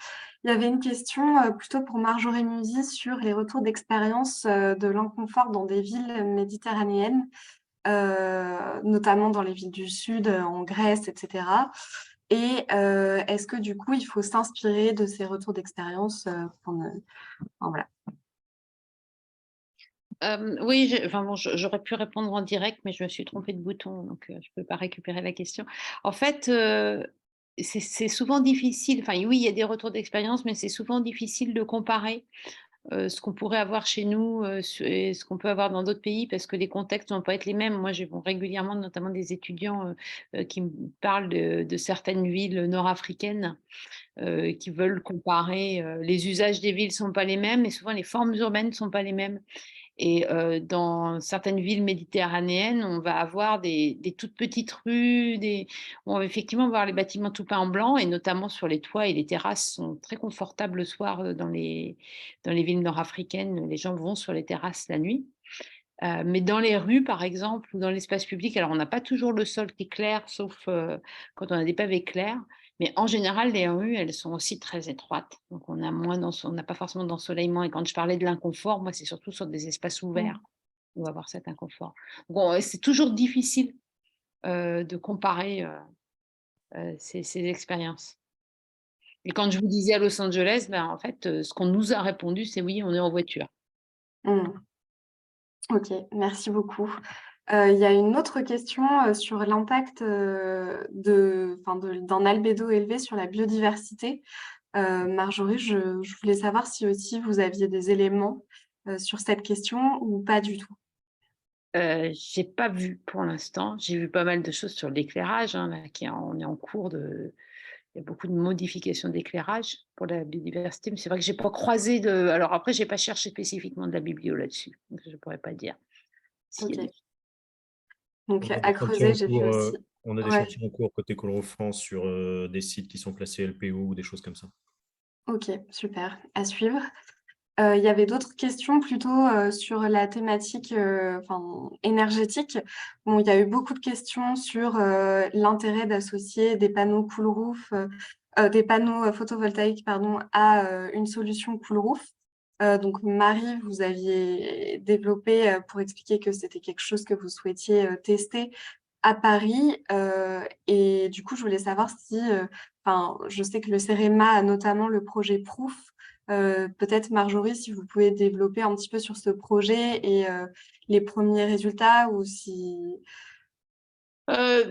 Il y avait une question plutôt pour Marjorie Musy sur les retours d'expérience de l'inconfort dans des villes méditerranéennes, notamment dans les villes du Sud, en Grèce, etc. Et est-ce que du coup, il faut s'inspirer de ces retours d'expérience voilà. Oui, enfin bon, j'aurais pu répondre en direct, mais je me suis trompée de bouton, donc je ne peux pas récupérer la question. En fait, c'est souvent difficile, enfin oui, il y a des retours d'expérience, mais c'est souvent difficile de comparer ce qu'on pourrait avoir chez nous et ce qu'on peut avoir dans d'autres pays, parce que les contextes ne vont pas être les mêmes. Moi, j'ai régulièrement notamment des étudiants qui me parlent de certaines villes nord-africaines qui veulent comparer. Les usages des villes ne sont pas les mêmes, et souvent les formes urbaines ne sont pas les mêmes. Et dans certaines villes méditerranéennes, on va avoir des toutes petites rues, on va effectivement voir les bâtiments tout peints en blanc, et notamment sur les toits, et les terrasses sont très confortables le soir dans les villes nord-africaines. Les gens vont sur les terrasses la nuit. Mais dans les rues, par exemple, ou dans l'espace public, alors on n'a pas toujours le sol qui est clair, sauf quand on a des pavés clairs. Mais en général, les rues, elles sont aussi très étroites. Donc, on n'a pas forcément d'ensoleillement. Et quand je parlais de l'inconfort, moi, c'est surtout sur des espaces ouverts où on va avoir cet inconfort. Donc, c'est toujours difficile de comparer ces expériences. Et quand je vous disais à Los Angeles, ben, en fait, ce qu'on nous a répondu, c'est oui, on est en voiture. Mmh. Ok, merci beaucoup. Il y a une autre question sur l'impact d'un albédo élevé sur la biodiversité. Marjorie, je voulais savoir si aussi vous aviez des éléments sur cette question ou pas du tout. J'ai pas vu pour l'instant. J'ai vu pas mal de choses sur l'éclairage, hein, là, on est en cours de. Il y a beaucoup de modifications d'éclairage pour la biodiversité, mais c'est vrai que j'ai pas croisé de. Alors après, j'ai pas cherché spécifiquement de la biblio là-dessus, donc je pourrais pas dire. Ok. S'il y a des- Donc On a à des chantiers creuser, en j'ai vu cours, aussi. on a des Ouais. chantiers en cours côté Coloro France sur des sites qui sont classés LPO ou des choses comme ça. Ok, super. À suivre. Il y avait d'autres questions plutôt sur la thématique énergétique. Bon, il y a eu beaucoup de questions sur l'intérêt d'associer des panneaux cool roof, des panneaux photovoltaïques pardon, à une solution cool roof. Donc Marie, vous aviez développé pour expliquer que c'était quelque chose que vous souhaitiez tester à Paris. Et du coup, je voulais savoir si, je sais que le CEREMA a notamment le projet Proof. Peut-être Marjorie, si vous pouvez développer un petit peu sur ce projet et les premiers résultats, ou si...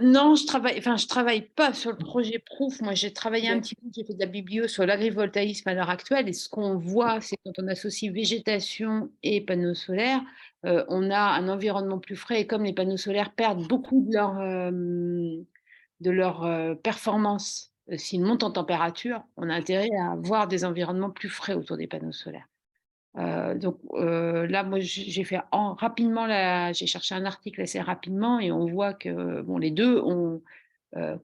Non, je travaille pas sur le projet Proof. Moi, j'ai travaillé un petit peu, j'ai fait de la biblio sur l'agrivoltaïsme à l'heure actuelle. Et ce qu'on voit, c'est quand on associe végétation et panneaux solaires, on a un environnement plus frais. Et comme les panneaux solaires perdent beaucoup de leur performance s'ils montent en température, on a intérêt à avoir des environnements plus frais autour des panneaux solaires. Donc là, moi, j'ai fait rapidement, j'ai cherché un article assez rapidement, et on voit que bon, les deux ont,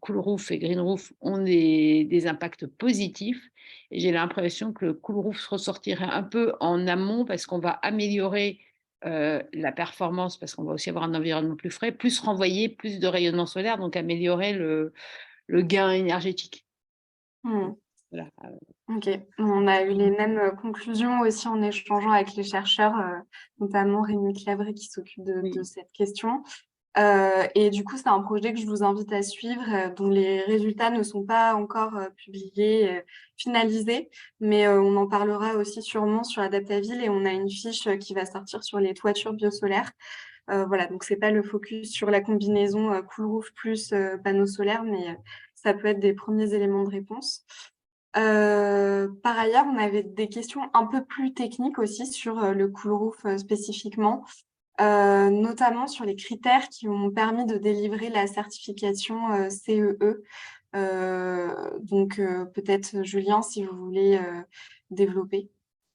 Cool Roof et Green Roof ont des impacts positifs. Et j'ai l'impression que le Cool Roof ressortirait un peu en amont, parce qu'on va améliorer la performance, parce qu'on va aussi avoir un environnement plus frais, plus renvoyer plus de rayonnement solaire, donc améliorer le gain énergétique. Hmm. Voilà. Ok, on a eu les mêmes conclusions aussi en échangeant avec les chercheurs, notamment Rémi Clavry qui s'occupe de Oui. cette question. Et du coup, c'est un projet que je vous invite à suivre, dont les résultats ne sont pas encore publiés, finalisés, mais on en parlera aussi sûrement sur Adaptaville, et on a une fiche qui va sortir sur les toitures biosolaires. Voilà, donc c'est pas le focus sur la combinaison cool roof plus panneaux solaires, mais ça peut être des premiers éléments de réponse. Par ailleurs, on avait des questions un peu plus techniques aussi sur le cool roof spécifiquement, notamment sur les critères qui ont permis de délivrer la certification CEE. Donc peut-être Julien, si vous voulez développer.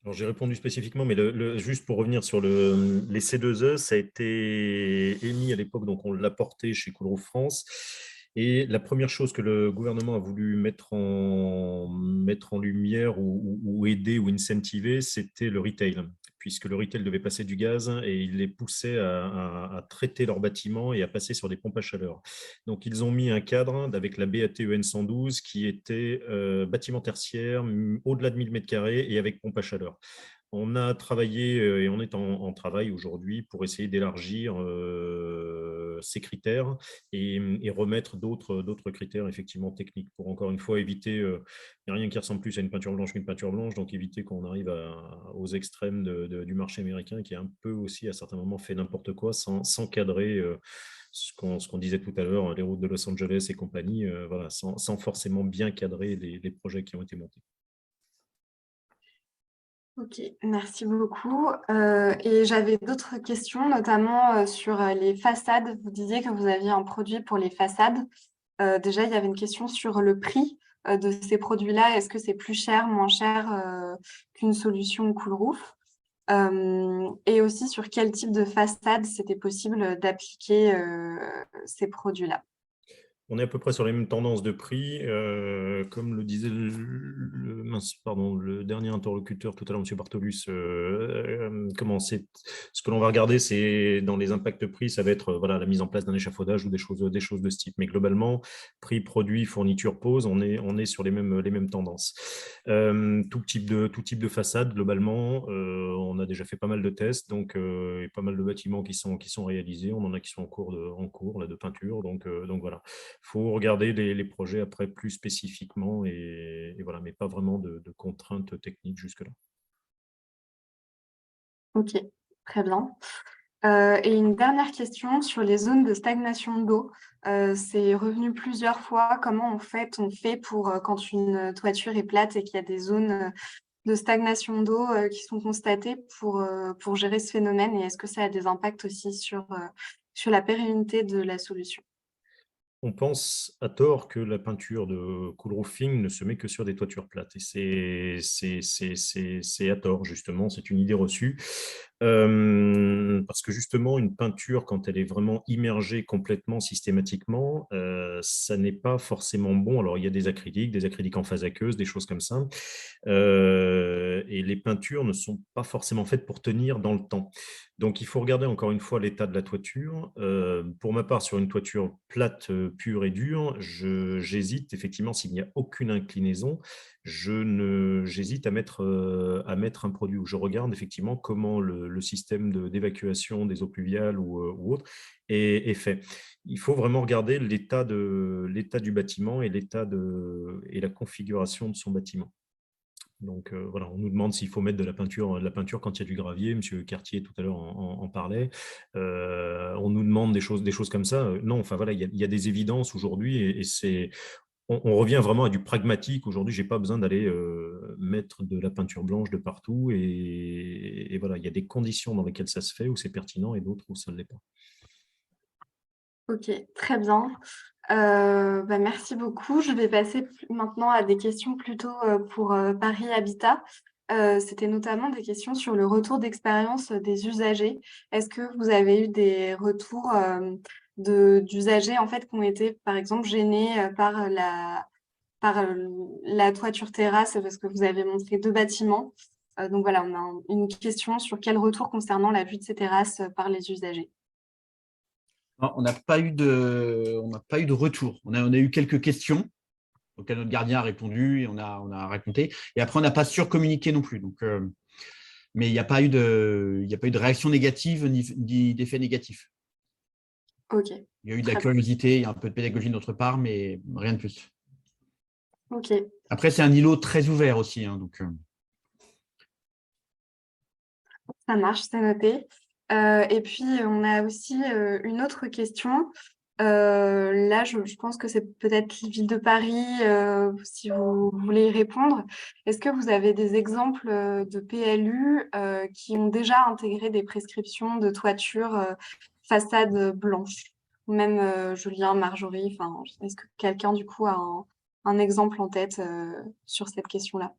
Alors, j'ai répondu spécifiquement, mais juste pour revenir sur les C2E, ça a été émis à l'époque, donc on l'a porté chez Cool Roof France. Et la première chose que le gouvernement a voulu mettre en lumière ou aider ou incentiver, c'était le retail, puisque le retail devait passer du gaz et il les poussait à traiter leurs bâtiments et à passer sur des pompes à chaleur. Donc, ils ont mis un cadre avec la BAT-EN 112 qui était bâtiment tertiaire, au-delà de 1000 m² et avec pompe à chaleur. On a travaillé et on est en travail aujourd'hui pour essayer d'élargir ces critères et remettre d'autres critères effectivement techniques pour encore une fois éviter, il n'y a rien qui ressemble plus à une peinture blanche qu'une peinture blanche, donc éviter qu'on arrive aux extrêmes du marché américain qui a un peu aussi à certains moments fait n'importe quoi sans cadrer ce qu'on disait tout à l'heure, les routes de Los Angeles et compagnie, voilà, sans forcément bien cadrer les projets qui ont été montés. Ok, merci beaucoup. Et j'avais d'autres questions, notamment sur les façades. Vous disiez que vous aviez un produit pour les façades. Déjà, il y avait une question sur le prix de ces produits-là. Est-ce que c'est plus cher, moins cher qu'une solution Cool Roof? Et aussi sur quel type de façade c'était possible d'appliquer ces produits-là. On est à peu près sur les mêmes tendances de prix. Comme le disait le dernier interlocuteur tout à l'heure, M. Bartolus, ce que l'on va regarder, c'est dans les impacts prix, ça va être voilà, la mise en place d'un échafaudage ou des choses de ce type. Mais globalement, prix, produit, fourniture, pose, on est sur les mêmes tendances. Tout type de façade, globalement, on a déjà fait pas mal de tests, donc et pas mal de bâtiments qui sont réalisés. On en a qui sont en cours là, de peinture, donc voilà. Il faut regarder les projets après plus spécifiquement et voilà, mais pas vraiment de contraintes techniques jusque-là. Ok, très bien. Et une dernière question sur les zones de stagnation d'eau. C'est revenu plusieurs fois. Comment on fait pour quand une toiture est plate et qu'il y a des zones de stagnation d'eau qui sont constatées pour gérer ce phénomène? Et est-ce que ça a des impacts aussi sur la pérennité de la solution? On pense à tort que la peinture de cool roofing ne se met que sur des toitures plates. Et c'est à tort, justement, c'est une idée reçue. Parce que justement, une peinture, quand elle est vraiment immergée complètement, systématiquement, ça n'est pas forcément bon. Alors, il y a des acryliques en phase aqueuse, des choses comme ça. Et les peintures ne sont pas forcément faites pour tenir dans le temps. Donc, il faut regarder encore une fois l'état de la toiture. Pour ma part, sur une toiture plate, pure et dure, j'hésite effectivement s'il n'y a aucune inclinaison. J'hésite à mettre un produit où je regarde effectivement comment le système d'évacuation des eaux pluviales ou autre est fait. Il faut vraiment regarder l'état du bâtiment et et la configuration de son bâtiment. Donc voilà, on nous demande s'il faut mettre de la peinture quand il y a du gravier. Monsieur Cartier tout à l'heure en parlait. On nous demande des choses comme ça. Non, enfin voilà, il y a des évidences aujourd'hui et on revient vraiment à du pragmatique. Aujourd'hui, j'ai pas besoin d'aller mettre de la peinture blanche de partout et voilà, il y a des conditions dans lesquelles ça se fait où c'est pertinent et d'autres où ça ne l'est pas. Ok, très bien. Merci beaucoup. Je vais passer maintenant à des questions plutôt pour Paris Habitat. C'était notamment des questions sur le retour d'expérience des usagers. Est-ce que vous avez eu des retours d'usagers en fait, qui ont été, par exemple, gênés par la toiture terrasse parce que vous avez montré 2 bâtiments? Donc voilà, on a une question sur quel retour concernant la vue de ces terrasses par les usagers. Non, on n'a pas eu de retour. On a eu quelques questions auxquelles notre gardien a répondu et on a raconté. Et après, on n'a pas surcommuniqué non plus. Donc, mais il n'y a pas eu de réaction négative ni d'effet négatif. Ok. Il y a eu de la curiosité, il y a un peu de pédagogie de notre part, mais rien de plus. Ok. Après, c'est un îlot très ouvert aussi. Donc, Ça marche, c'est noté. Et puis, on a aussi une autre question. Là, je pense que c'est peut-être la ville de Paris, si vous voulez y répondre. Est-ce que vous avez des exemples de PLU qui ont déjà intégré des prescriptions de toiture façade blanche? Ou même Julien, Marjorie, est-ce que quelqu'un, du coup, a un exemple en tête sur cette question-là?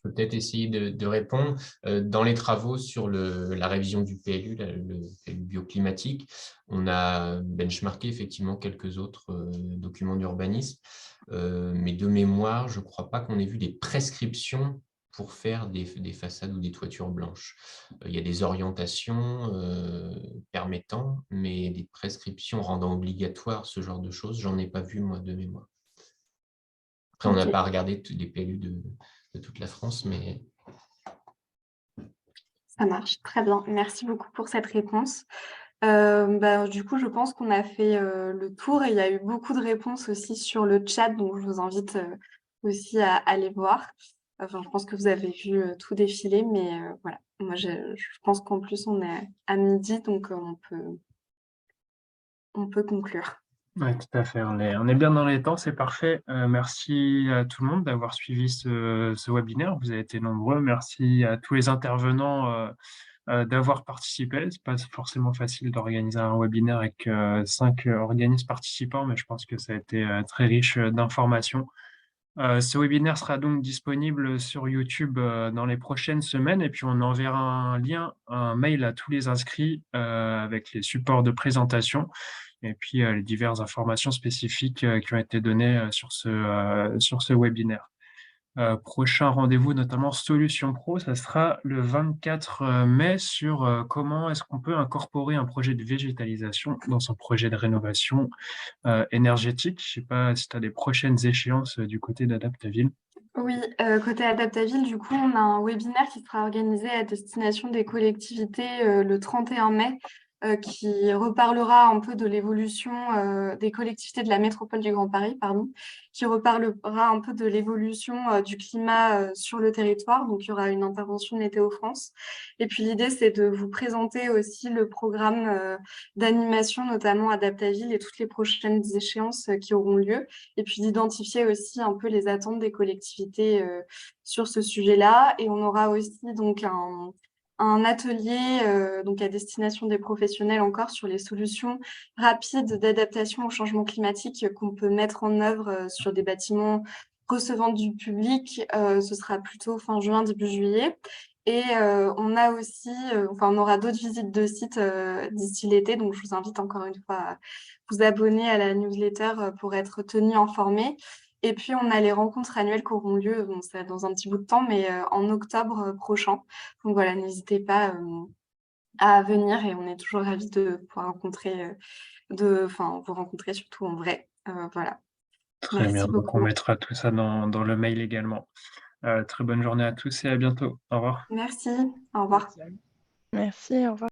peux peut-être essayer de répondre. Dans les travaux sur la révision du PLU, le PLU bioclimatique, on a benchmarké effectivement quelques autres documents d'urbanisme, mais de mémoire, je ne crois pas qu'on ait vu des prescriptions pour faire des façades ou des toitures blanches. Il y a des orientations permettant, mais des prescriptions rendant obligatoire ce genre de choses, j'en ai pas vu, moi, de mémoire. Après, on n'a pas regardé les PLU de toute la France, mais... Ça marche, très bien. Merci beaucoup pour cette réponse. Du coup, je pense qu'on a fait le tour et il y a eu beaucoup de réponses aussi sur le chat, donc je vous invite aussi à aller voir. Enfin, je pense que vous avez vu tout défiler, mais voilà. Moi, je pense qu'en plus, on est à midi, donc on peut conclure. Oui, tout à fait. On est bien dans les temps, c'est parfait. Merci à tout le monde d'avoir suivi ce webinaire. Vous avez été nombreux. Merci à tous les intervenants d'avoir participé. C'est pas forcément facile d'organiser un webinaire avec 5 organismes participants, mais je pense que ça a été très riche d'informations. Ce webinaire sera donc disponible sur YouTube dans les prochaines semaines et puis on enverra un lien, un mail à tous les inscrits avec les supports de présentation et puis les diverses informations spécifiques qui ont été données sur ce webinaire. Prochain rendez-vous, notamment Solutions Pro, ça sera le 24 mai sur comment est-ce qu'on peut incorporer un projet de végétalisation dans son projet de rénovation énergétique. Je ne sais pas si tu as des prochaines échéances du côté d'Adaptaville. Oui, côté Adaptaville, du coup, on a un webinaire qui sera organisé à destination des collectivités le 31 mai, qui reparlera un peu de l'évolution des collectivités de la métropole du Grand Paris, pardon, qui reparlera un peu de l'évolution du climat sur le territoire. Donc, il y aura une intervention de Météo France. Et puis, l'idée, c'est de vous présenter aussi le programme d'animation, notamment Adaptaville, et toutes les prochaines échéances qui auront lieu. Et puis, d'identifier aussi un peu les attentes des collectivités sur ce sujet-là. Et on aura aussi donc un atelier donc à destination des professionnels encore sur les solutions rapides d'adaptation au changement climatique qu'on peut mettre en œuvre sur des bâtiments recevant du public. Ce sera plutôt fin juin, début juillet. Et on a aussi, on aura d'autres visites de sites d'ici l'été. Donc, je vous invite encore une fois à vous abonner à la newsletter pour être tenu informé. Et puis, on a les rencontres annuelles qui auront lieu, bon, c'est dans un petit bout de temps, mais en octobre prochain. Donc voilà, n'hésitez pas à venir et on est toujours ravis de pouvoir vous rencontrer surtout en vrai. Voilà. Très Merci bien, donc on beaucoup. mettra tout ça dans le mail également. Très bonne journée à tous et à bientôt. Au revoir. Merci. Au revoir. Merci, au revoir.